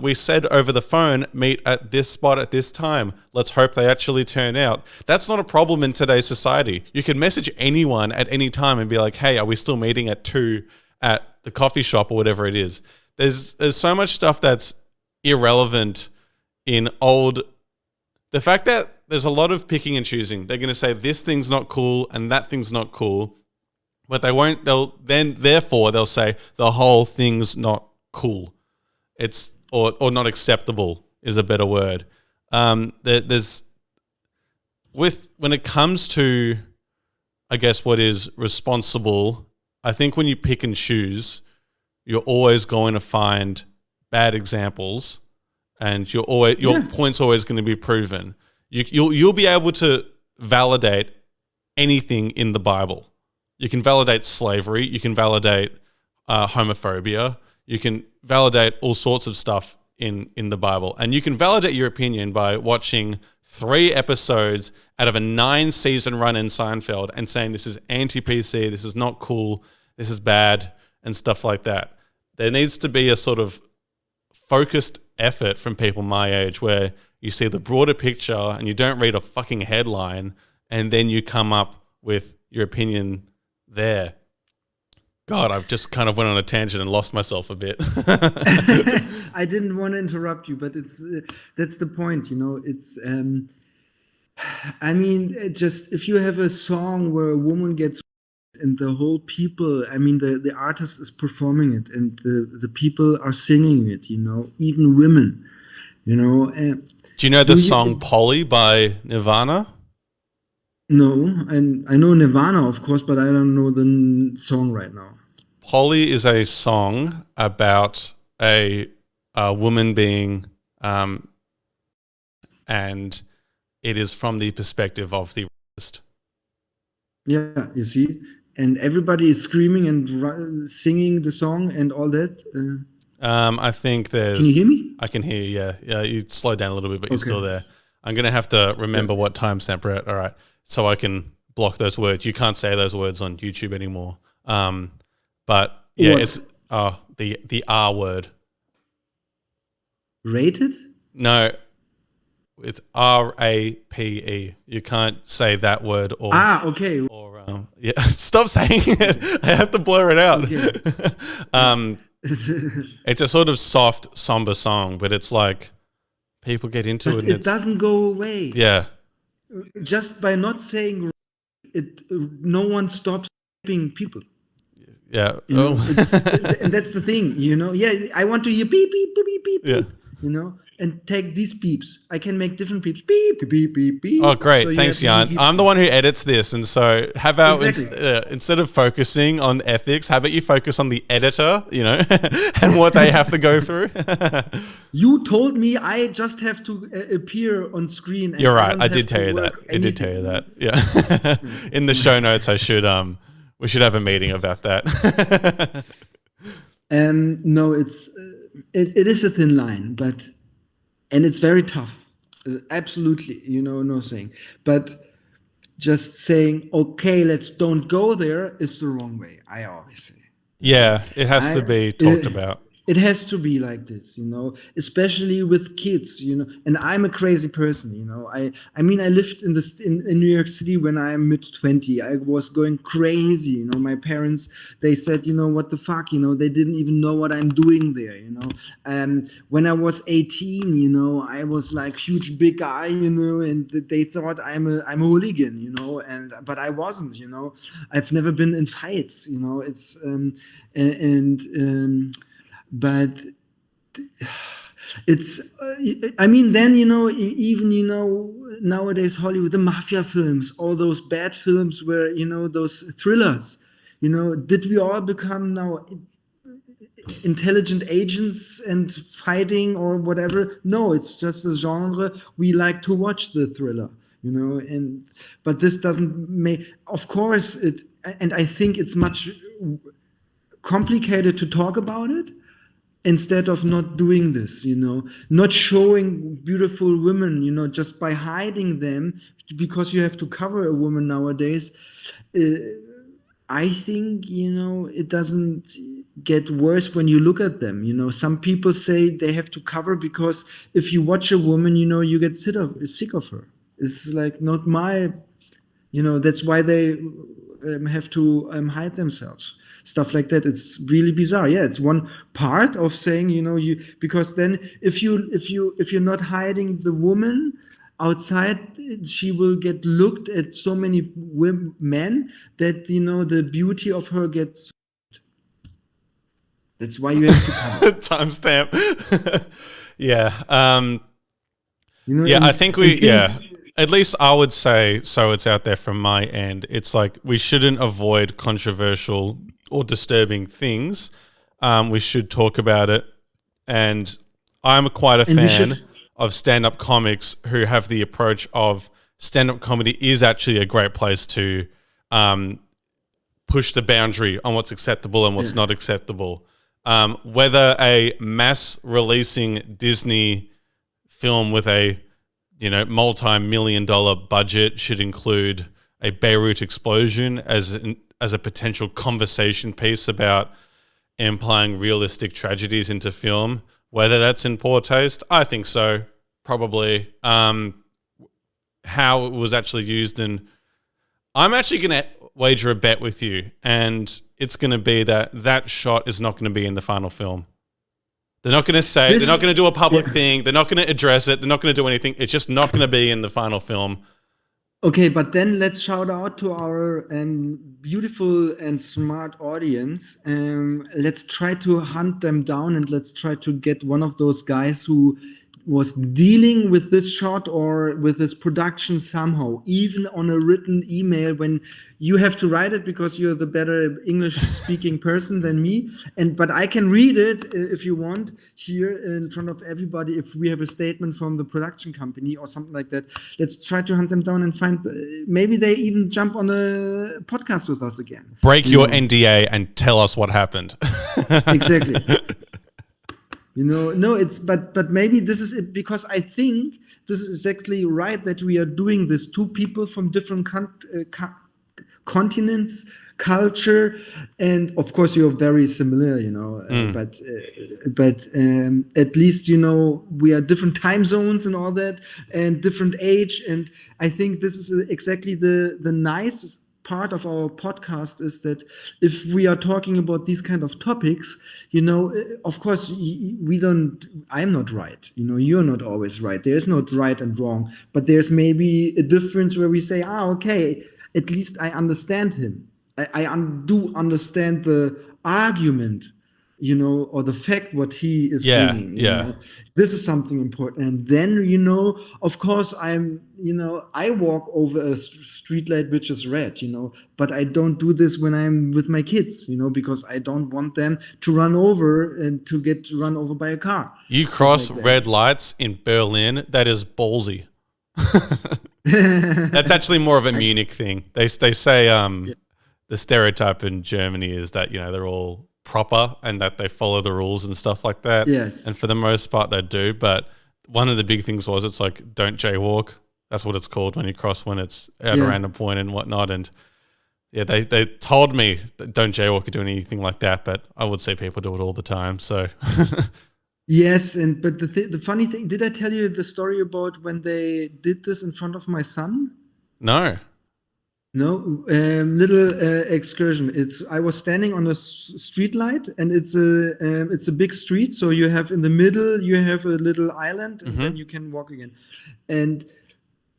we said over the phone, meet at this spot at this time. Let's hope they actually turn out. That's not a problem in today's society. You can message anyone at any time and be like, hey, are we still meeting at 2 at the coffee shop or whatever it is? There's so much stuff that's irrelevant in old. The fact that there's a lot of picking and choosing. They're going to say this thing's not cool and that thing's not cool. But they won't, therefore they'll say the whole thing's not cool. It's or not acceptable is a better word. There's when it comes to, I guess, what is responsible, I think when you pick and choose, you're always going to find bad examples, and your point's always going to be proven. You'll be able to validate anything in the Bible. You can validate slavery. You can validate homophobia. You can validate all sorts of stuff in the Bible, and you can validate your opinion by watching 3 episodes out of a 9-season run in Seinfeld and saying this is anti-PC, this is not cool, this is bad, and stuff like that. There needs to be a sort of focused effort from people my age where you see the broader picture and you don't read a fucking headline and then you come up with your opinion there. God, I've just kind of went on a tangent and lost myself a bit. I didn't want to interrupt you, but it's that's the point, It's I mean, just if you have a song where a woman gets and the whole people, I mean, the artist is performing it and the people are singing it, even women, Do you know the song Polly by Nirvana? No, and I know Nirvana, of course, but I don't know the song right now. Polly is a song about a woman being, and it is from the perspective of the artist. Yeah, you see, and everybody is screaming and singing the song and all that. I think there's. Can you hear me? I can hear you. Yeah. You slowed down a little bit, but you're still there. I'm gonna have to remember what timestamp we're at. All right, so I can block those words. You can't say those words on YouTube anymore. But yeah, it's the R word. Rated? No, it's RAPE. You can't say that word or okay. Or yeah, stop saying it. I have to blur it out. Okay. It's a sort of soft, somber song, but it's like people get into it. And it doesn't go away. Yeah. Just by not saying it, no one stops being people. Yeah. And that's the thing, Yeah, I want to hear beep, beep, beep, beep, beep, yeah. And take these beeps. I can make different beeps. Beep, beep, beep, beep, beep. Oh, great. So thanks, Jan. I'm the one who edits this. And so how about instead of focusing on ethics, how about you focus on the editor, and what they have to go through? You told me I just have to appear on screen. And you're right. I did tell you that. I did tell you that. Yeah. In the show notes, we should have a meeting about that. No, it is a thin line, and it's very tough. Absolutely, no saying. But just saying, okay, don't go there is the wrong way, I always say. Yeah, it has to be talked about. It has to be like this, especially with kids, and I'm a crazy person, I mean, I lived in New York City when I'm mid-20. I was going crazy, my parents, they said, what the fuck, they didn't even know what I'm doing there, and when I was 18, I was like huge big guy, and they thought I'm a hooligan, but I wasn't, I've never been in fights, it's but it's I mean, then even nowadays Hollywood, the mafia films, all those bad films where those thrillers, did we all become now intelligent agents and fighting or whatever? No, it's just a genre we like to watch, the thriller, but this doesn't make, of course it, and I think it's much complicated to talk about it. Instead of not doing this, not showing beautiful women, just by hiding them, because you have to cover a woman nowadays. I think, it doesn't get worse when you look at them. Some people say they have to cover because if you watch a woman, you get sick of her. It's like not my, that's why they have to hide themselves. Stuff like that. It's really bizarre. Yeah, it's one part of saying, because then if you're not hiding the woman outside, she will get looked at so many men that the beauty of her gets. That's why you have to cut it. Timestamp. Yeah. You know, Yeah, I and think and things. at least I would say, so it's out there from my end. It's like we shouldn't avoid controversial or disturbing things. We should talk about it. And I'm quite a And we should. fan of stand up comics who have the approach of stand up comedy is actually a great place to um, push the boundary on what's acceptable and what's Yeah. not acceptable. Whether a mass releasing Disney film with a multi-million-dollar budget should include a Beirut explosion as a potential conversation piece about implying realistic tragedies into film. Whether that's in poor taste, I think so, probably. How it was actually used, and I'm actually going to wager a bet with you, and it's going to be that shot is not going to be in the final film. They're not going to say, they're not going to do a public thing. They're not going to address it. They're not going to do anything. It's just not going to be in the final film. Okay, but then let's shout out to our beautiful and smart audience. Let's try to hunt them down and let's try to get one of those guys who was dealing with this shot or with this production somehow, even on a written email when you have to write it because you're the better English speaking person than me. But I can read it if you want here in front of everybody if we have a statement from the production company or something like that. Let's try to hunt them down and find maybe they even jump on a podcast with us again. Break your NDA and tell us what happened. Exactly. No, it's but maybe this is it because I think this is exactly right that we are doing this. Two people from different continents, culture, and of course you're very similar, but at least we are different time zones and all that, and different age, and I think this is exactly the nice part of our podcast is that if we are talking about these kind of topics, of course I'm not right, you're not always right, there's not right and wrong, but there's maybe a difference where we say, okay, at least I understand him, I do understand the argument, or the fact what he is bringing. This is something important. And then, of course, I walk over a street light which is red, but I don't do this when I'm with my kids, because I don't want them to run over and to get run over by a car. You cross red lights in Berlin, that is ballsy. That's actually more of a Munich thing. They say the stereotype in Germany is that, they're all proper and that they follow the rules and stuff like that. Yes. And for the most part they do. But one of the big things was it's like, don't jaywalk. That's what it's called when you cross when it's at a random point and whatnot. And yeah, they told me that don't jaywalk or do anything like that. But I would say people do it all the time. So yes. But the funny thing, did I tell you the story about when they did this in front of my son? No. No, little excursion. I was standing on a street light, and it's a big street. So you have in the middle you have a little island, and then you can walk again. And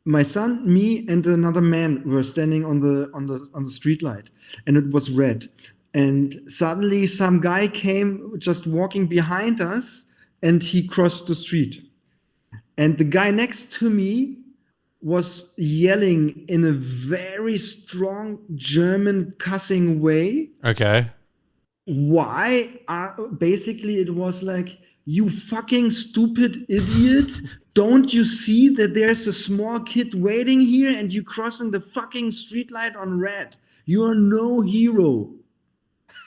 my son, me, and another man were standing on the street light, and it was red. And suddenly some guy came just walking behind us, and he crossed the street. And the guy next to me was yelling in a very strong German cussing way. Okay. Why? Basically, it was like, you fucking stupid idiot. Don't you see that there's a small kid waiting here and you crossing the fucking streetlight on red? You are no hero.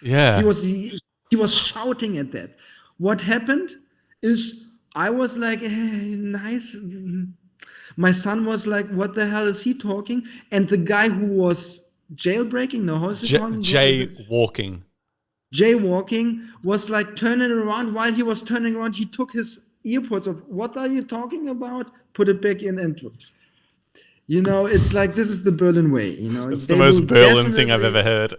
Yeah. He was shouting at that. What happened is I was like, nice. My son was like, what the hell is he talking? And the guy who was jailbreaking, no, how's it called? Jaywalking. Jaywalking was like turning around. While he was turning around, he took his earpods off. What are you talking about? Put it back in and it's like, this is the Berlin way. It's the most Berlin thing I've ever heard.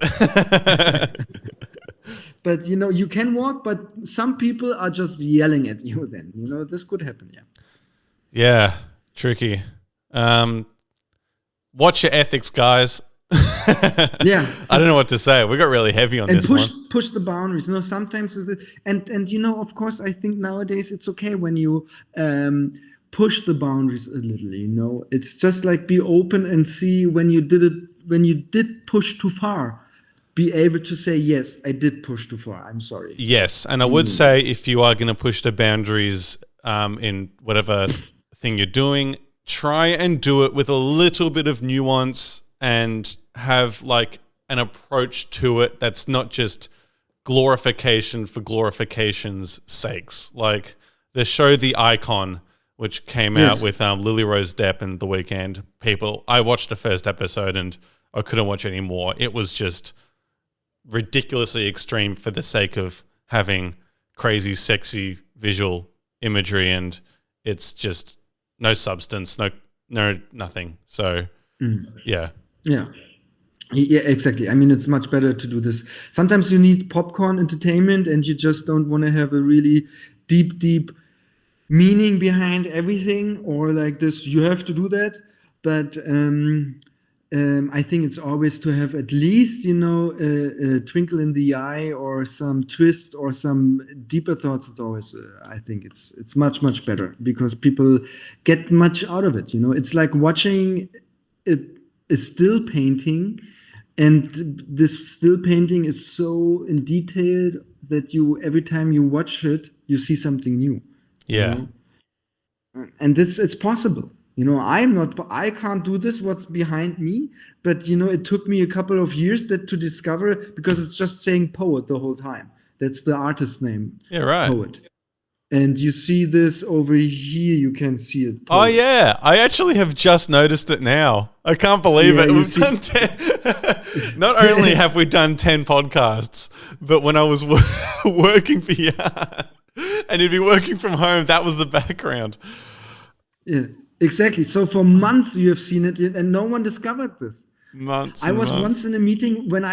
But, you can walk, but some people are just yelling at you then. This could happen, yeah. Yeah. Tricky. Watch your ethics, guys. Yeah. I don't know what to say. We got really heavy on And this one. push the boundaries. No, sometimes and of course, I think nowadays it's okay when you push the boundaries a little. It's just like be open and see when you did push too far. Be able to say, yes, I did push too far. I'm sorry. Yes, and I would say if you are going to push the boundaries in whatever thing you're doing, try and do it with a little bit of nuance and have like an approach to it that's not just glorification for glorification's sakes. Like the show The Icon, which came out with Lily Rose Depp and The Weeknd. I watched the first episode and I couldn't watch any more. It was just ridiculously extreme for the sake of having crazy, sexy visual imagery, and it's just no substance, no nothing. So, yeah. Yeah. Yeah, exactly. I mean, it's much better to do this. Sometimes you need popcorn entertainment and you just don't want to have a really deep meaning behind everything or like this. You have to do that. But I think it's always to have at least, a twinkle in the eye or some twist or some deeper thoughts. It's always, I think it's much, much better because people get much out of it. It's like watching a still painting, and this still painting is so in detail that every time you watch it, you see something new. Yeah. And it's possible. I can't do this, what's behind me, but it took me a couple of years to discover, because it's just saying poet the whole time. That's the artist's name. Yeah, right. Poet. And you see this over here, you can see it. Poet. Oh yeah, I actually have just noticed it now. I can't believe it. We've done 10. Not only have we done 10 podcasts, but when I was working for Jan and you'd be working from home, that was the background. Yeah. Exactly. So for months you have seen it, and no one discovered this. I was once in a meeting when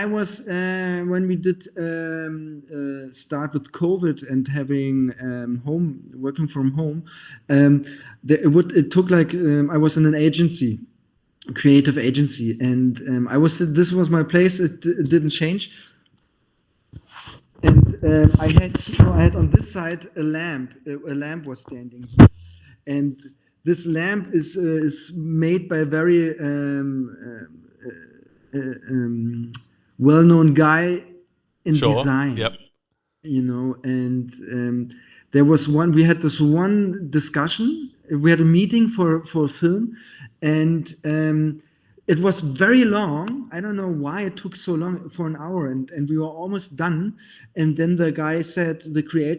we did start with COVID and having working from home. It took like I was in an agency, a creative agency, and this was my place. It didn't change. And I had on this side a lamp. A lamp was standing here, and this lamp is made by a very well-known guy in design. Yep. And we had this one discussion. We had a meeting for a film, and it was very long. I don't know why it took so long, for an hour, and we were almost done. And then the guy said,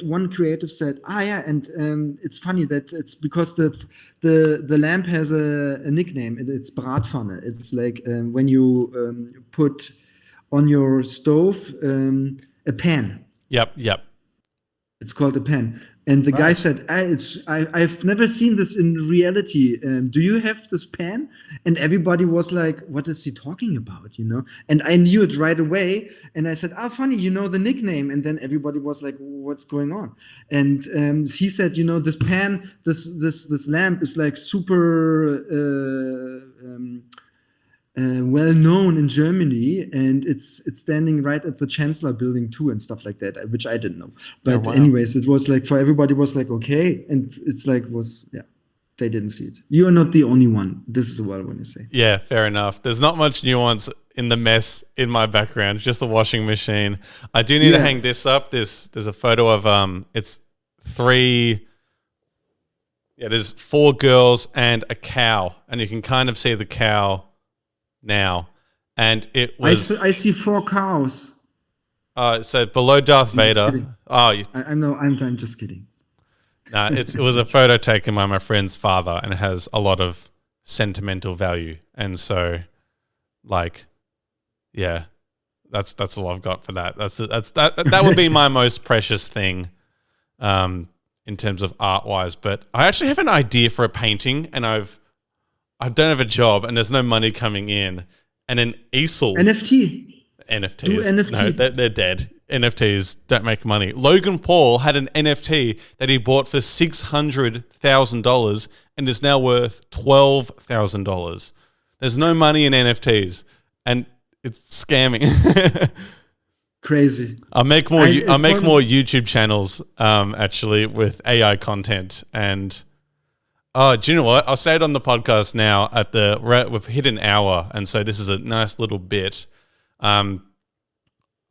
one creative said, yeah, and it's funny that it's because the lamp has a nickname. It's Bratpfanne. It's like when you put on your stove a pan. Yep. It's called a pan. And the guy said, I've never seen this in reality. Do you have this pan? And everybody was like, what is he talking about? And I knew it right away. And I said, funny, the nickname. And then everybody was like, what's going on? And he said, this pan, this lamp is like super well known in Germany, and it's standing right at the Chancellor Building too, and stuff like that, which I didn't know. But anyways, it was like for everybody was like okay, and it's like they didn't see it. You are not the only one. This is well when you say. Yeah, fair enough. There's not much nuance in the mess in my background, just a washing machine. I do need to hang this up. There's a photo of it's 3. Yeah, there's 4 girls and a cow, and you can kind of see the cow now, and it was. I see 4 cows. So below Darth Vader. I'm just kidding. Nah, it was a photo taken by my friend's father, and it has a lot of sentimental value, and so, like, yeah, that's all I've got for that. That would be my most precious thing, in terms of art wise. But I actually have an idea for a painting, and I don't have a job and there's no money coming in, and an easel. NFTs. Do NFT. No, they're dead. NFTs don't make money. Logan Paul had an NFT that he bought for $600,000 and is now worth $12,000. There's no money in NFTs. And It's scamming. Crazy. I'll make more YouTube channels actually with AI content. And do you know what? I'll say it on the podcast now. We've hit an hour, and so this is a nice little bit. I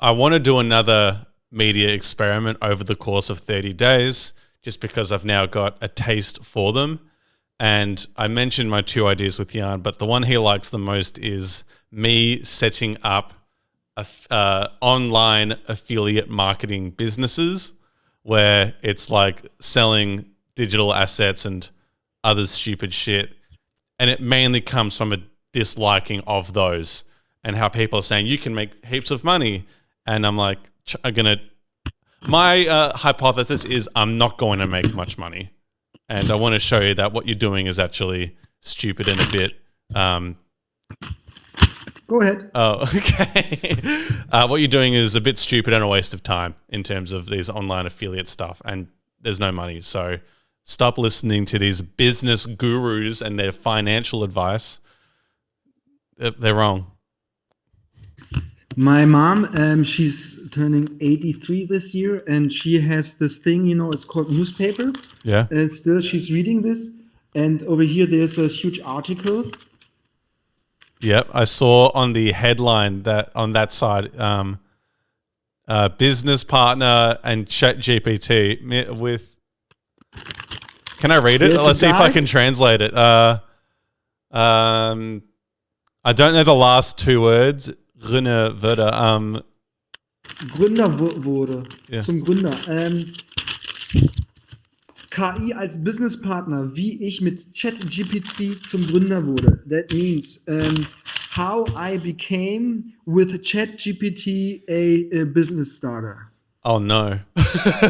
want to do another media experiment over the course of 30 days, just because I've now got a taste for them. And I mentioned my 2 ideas with Jan, but the one he likes the most is me setting up online affiliate marketing businesses, where it's like selling digital assets and other stupid shit. And it mainly comes from a disliking of those, and how people are saying you can make heaps of money. And I'm like, my hypothesis is I'm not going to make much money. And I want to show you that what you're doing is actually stupid and a bit. Go ahead. Oh, okay. What you're doing is a bit stupid and a waste of time in terms of these online affiliate stuff, and there's no money. So stop listening to these business gurus and their financial advice. They're wrong. My mom, she's turning 83 this year, and she has this thing, it's called newspaper. Yeah. And still she's reading this. And over here, there's a huge article. Yep. I saw on the headline that on that side, business partner and ChatGPT with, can I read it? Let's see if I can translate it. I don't know the last 2 words. Gründerwörter. Gründer wurde. Yeah. Zum Gründer. KI als Businesspartner, wie ich mit ChatGPT zum Gründer wurde. That means how I became with ChatGPT a business starter. Oh no.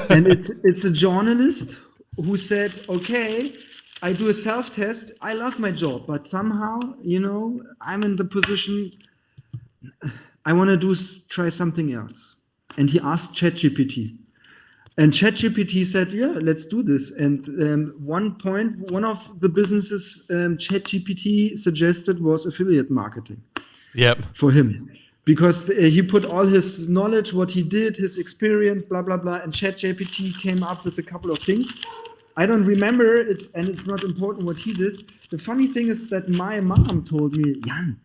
And it's a journalist who said, okay, I do a self-test. I love my job, but somehow, I'm in the position I want to try something else. And he asked ChatGPT. And ChatGPT said, yeah, let's do this. And one of the businesses ChatGPT suggested was affiliate marketing. Yep. For him. Because he put all his knowledge, what he did, his experience, blah, blah, blah. And ChatGPT came up with a couple of things. I don't remember, and it's not important what he did. The funny thing is that my mom told me, Jan,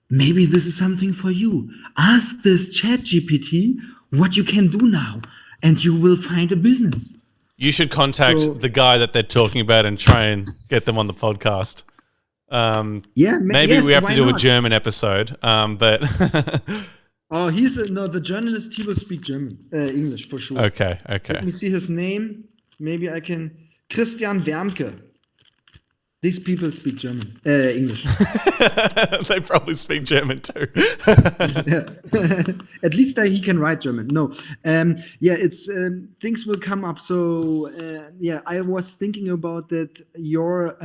maybe this is something for you. Ask this ChatGPT what you can do now, and you will find a business. You should contact the guy that they're talking about and try and get them on the podcast. Maybe we have to do a German episode, but... Oh, the journalist, he will speak German, English for sure. Okay. Let me see his name. Maybe I can... Christian Wermke. These people speak German, English. They probably speak German too. At least he can write German. No, it's things will come up. So I was thinking about that. Your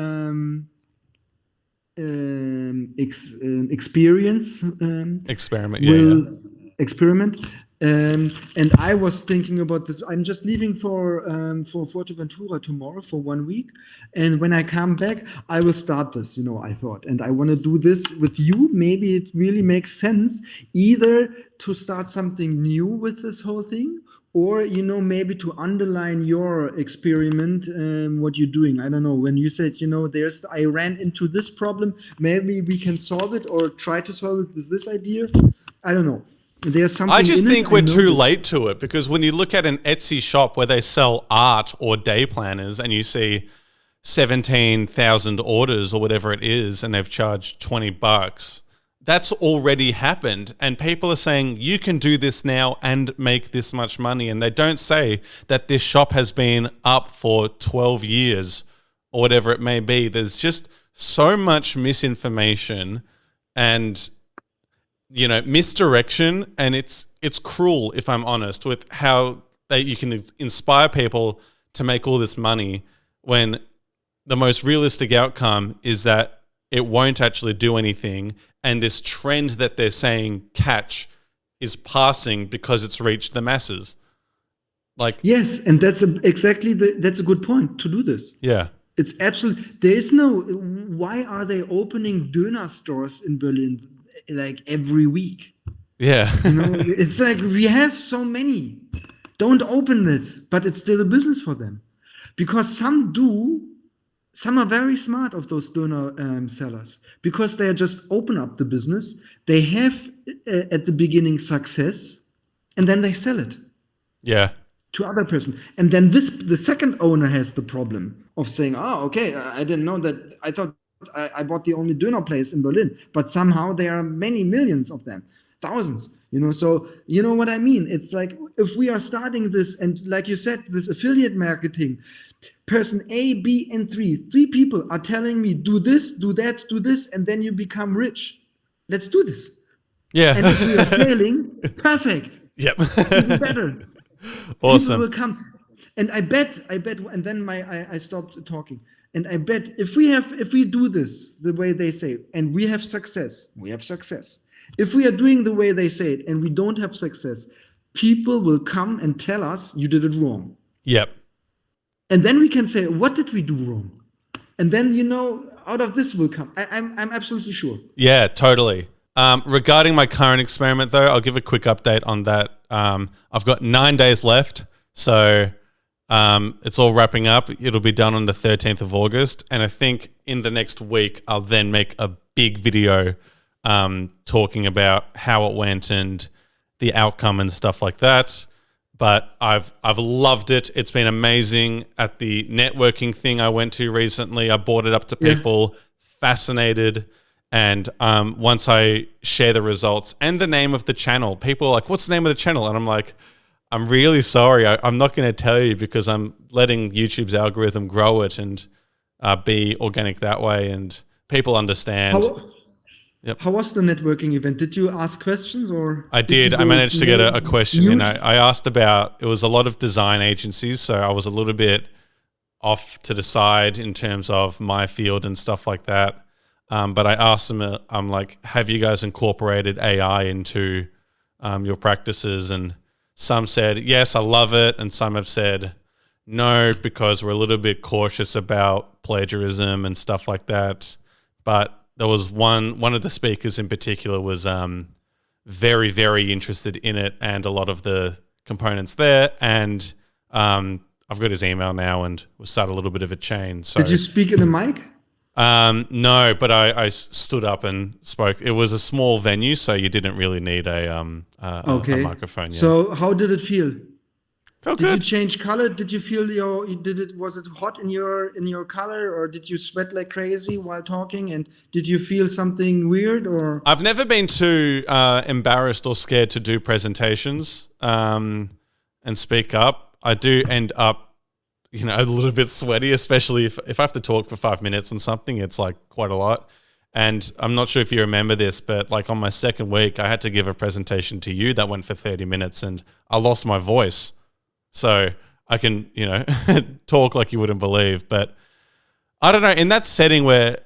experience experiment. And I was thinking about this. I'm just leaving for Fuerteventura tomorrow for 1 week, and when I come back, I will start this. I thought, and I want to do this with you. Maybe it really makes sense either to start something new with this whole thing, or maybe to underline your experiment, what you're doing. I don't know. When you said I ran into this problem, maybe we can solve it or try to solve it with this idea. I don't know. There's something. I just think we're too late to it, because when you look at an Etsy shop where they sell art or day planners and you see 17,000 orders or whatever it is, and they've charged $20, that's already happened. And people are saying you can do this now and make this much money. And they don't say that this shop has been up for 12 years or whatever it may be. There's just so much misinformation and misdirection, and it's cruel, if I'm honest, with how you can inspire people to make all this money when the most realistic outcome is that it won't actually do anything, and this trend that they're saying catch is passing because it's reached the masses. Yes, and that's that's a good point to do this. Yeah. It's absolutely, there is no, why are they opening Döner stores in Berlin? like every week. Yeah. It's like we have so many. Don't open this, but it's still a business for them, because some do. Some are very smart of those donor sellers, because they just open up the business. They have at the beginning success, and then they sell it Yeah. to other person, and then the second owner has the problem of saying, "Oh, okay, I didn't know that. I thought I bought the only donor place in Berlin, but somehow there are many millions of them, thousands." So you know what I mean? It's like, if we are starting this, and like you said, this affiliate marketing, person A, B, and three people are telling me, do this, do that, do this, and then you become rich. Let's do this. Yeah. And if we are failing, perfect. Yep. Even better. Awesome. People will come. And I bet, and then I stopped talking. And I bet if we do this the way they say, and we have success. If we are doing the way they say it and we don't have success, people will come and tell us you did it wrong. Yep. And then we can say, what did we do wrong? And then, out of this will come. I'm absolutely sure. Yeah, totally. Regarding my current experiment, though, I'll give a quick update on that. I've got 9 days left, so it's all wrapping up. It'll be done on the 13th of August, and I think in the next week I'll then make a big video talking about how it went and the outcome and stuff like that. But I've loved it. It's been amazing. At the networking thing I went to recently, I brought it up to people, fascinated. And once I share the results and the name of the channel, people are like, "What's the name of the channel?" And I'm like, "I'm really sorry. I'm not going to tell you, because I'm letting YouTube's algorithm grow it and be organic that way." And people understand. How was the networking event? Did you ask questions, or? I did. I managed to get a question. I asked about, it was a lot of design agencies, so I was a little bit off to the side in terms of my field and stuff like that. But I asked them, I'm like, have you guys incorporated AI into your practices? And some said, yes, I love it. And some have said, no, because we're a little bit cautious about plagiarism and stuff like that. But there was one of the speakers in particular was very, very interested in it and a lot of the components there. And I've got his email now, and we'll start a little bit of a chain. So, did you speak in the mic? No, but I stood up and spoke. It was a small venue, so you didn't really need a microphone. Yeah. So how did it feel? Felt good. Did you change color? Did you feel was it hot in your color, or did you sweat like crazy while talking? And did you feel something weird, or? I've never been too embarrassed or scared to do presentations and speak up. I do end up, a little bit sweaty, especially if I have to talk for 5 minutes on something. It's like quite a lot. And I'm not sure if you remember this, but like on my second week, I had to give a presentation to you that went for 30 minutes and I lost my voice. So I can, talk like you wouldn't believe. But I don't know, in that setting where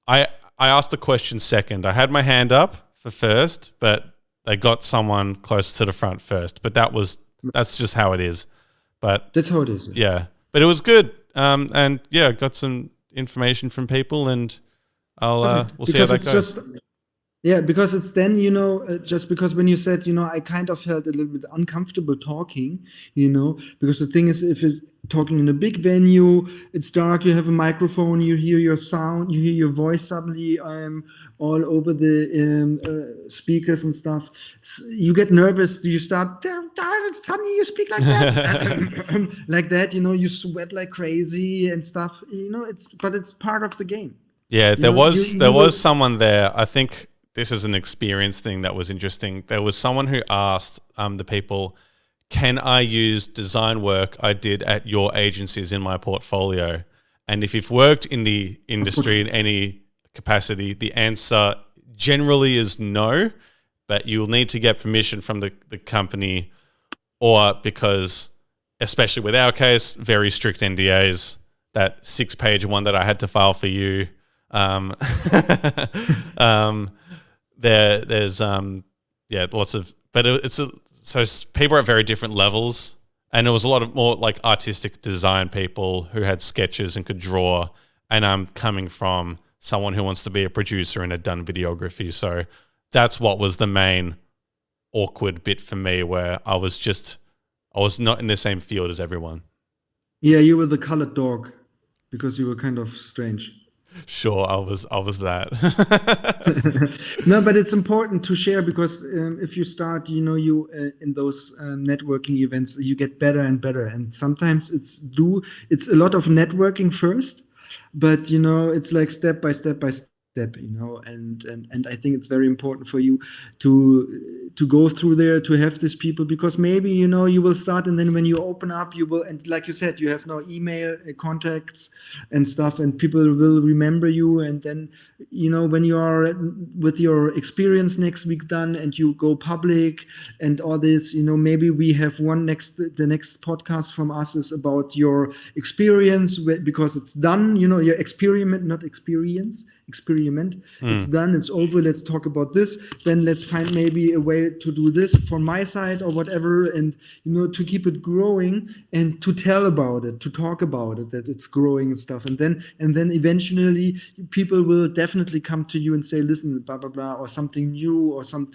I asked a question second, I had my hand up for first, but they got someone close to the front first. But that's just how it is. But that's how it is. Yeah. But it was good. And yeah, got some information from people, and we'll see how that goes. Because it's then, just because when you said, I kind of felt a little bit uncomfortable talking, because the thing is, if you're talking in a big venue, it's dark, you have a microphone, you hear your sound, you hear your voice suddenly all over the speakers and stuff. So you get nervous, you start, suddenly you speak like that, like that, you sweat like crazy and stuff, but it's part of the game. Yeah, there was someone there, I think. This is an experience thing that was interesting. There was someone who asked the people, can I use design work I did at your agencies in my portfolio? And if you've worked in the industry in any capacity, the answer generally is no, but you'll need to get permission from the company, or because, especially with our case, very strict NDAs, that 6-page one that I had to file for you. There's lots of, but so people are at very different levels, and there was a lot of more like artistic design people who had sketches and could draw, and I'm coming from someone who wants to be a producer and had done videography, so that's what was the main awkward bit for me, where I was not in the same field as everyone. Yeah, you were the colored dog because you were kind of strange. Sure, I was that. No, but it's important to share because if you start, you in those networking events, you get better and better. And sometimes it's a lot of networking first, but it's like step by step by step. And I think it's very important for you to go through there, to have these people, because maybe you will start, and then when you open up, you will, and like you said, you have no email contacts and stuff, and people will remember you. And then when you are with your experience next week done and you go public and all this, maybe we have the next podcast from us is about your experience, because it's done, your experiment, not experience, experiment. It's done, it's over, let's talk about this, then let's find maybe a way to do this from my side or whatever, and to keep it growing and to tell about it, to talk about it, that it's growing and stuff. And then eventually people will definitely come to you and say, listen, blah blah blah, or something new, or some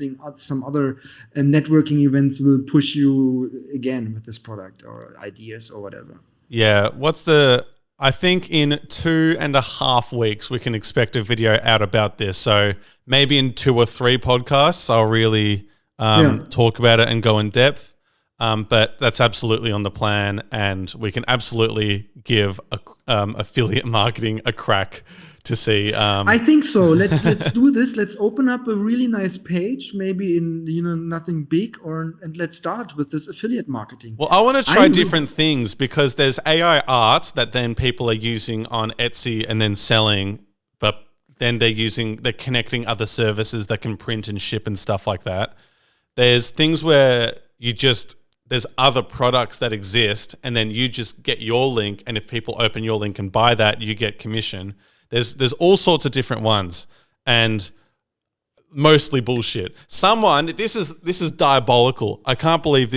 other networking events will push you again with this product or ideas or whatever. Yeah, I think in 2.5 weeks, we can expect a video out about this. So maybe in 2 or 3 podcasts, I'll really talk about it and go in depth. But that's absolutely on the plan, and we can absolutely give affiliate marketing a crack to see. I think so. Let's do this. Let's open up a really nice page, maybe in nothing big, and let's start with this affiliate marketing. Well, I want to try different things, because there's AI art that then people are using on Etsy and then selling, but then they're connecting other services that can print and ship and stuff like that. There's things where there's other products that exist, and then you just get your link, and if people open your link and buy that, you get commission. There's all sorts of different ones, and mostly bullshit. This is diabolical. I can't believe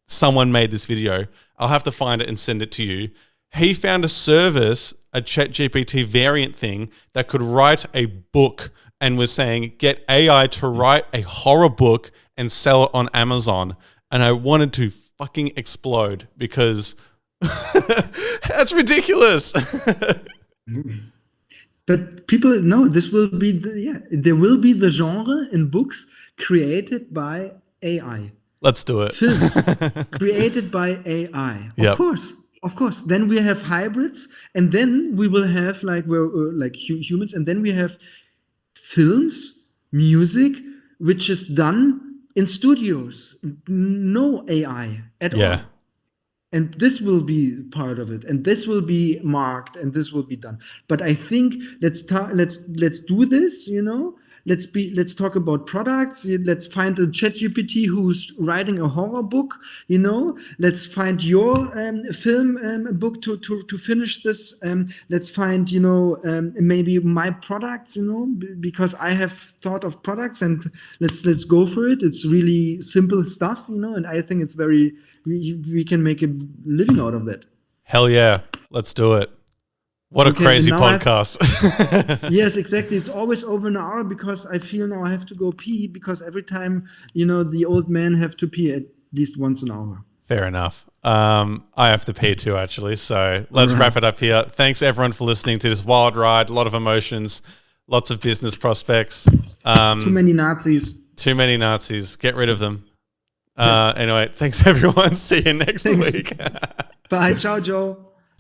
someone made this video. I'll have to find it and send it to you. He found a service, a ChatGPT variant thing, that could write a book, and was saying, get AI to write a horror book and sell it on Amazon. And I wanted to fucking explode, because that's ridiculous. But people know this will be there will be the genre in books created by AI. Let's do it. Films created by AI. Of course. Then we have hybrids, and then we will have like humans, and then we have films, music, which is done in studios, no AI at all. And this will be part of it, and this will be marked, and this will be done. But I think let's do this. Let's talk about products. Let's find a ChatGPT who's writing a horror book. Let's find your film book to finish this. Let's find maybe my products. Because I have thought of products, and let's go for it. It's really simple stuff. And I think it's very. We can make a living out of that. Hell yeah. Let's do it. What a crazy podcast. Yes, exactly. It's always over an hour, because I feel now I have to go pee, because every time, the old men have to pee at least once an hour. Fair enough. I have to pee too, actually. So let's wrap it up here. Thanks, everyone, for listening to this wild ride. A lot of emotions, lots of business prospects. Too many Nazis. Get rid of them. Anyway, thanks, everyone. See you next week. Bye. Ciao, Joe.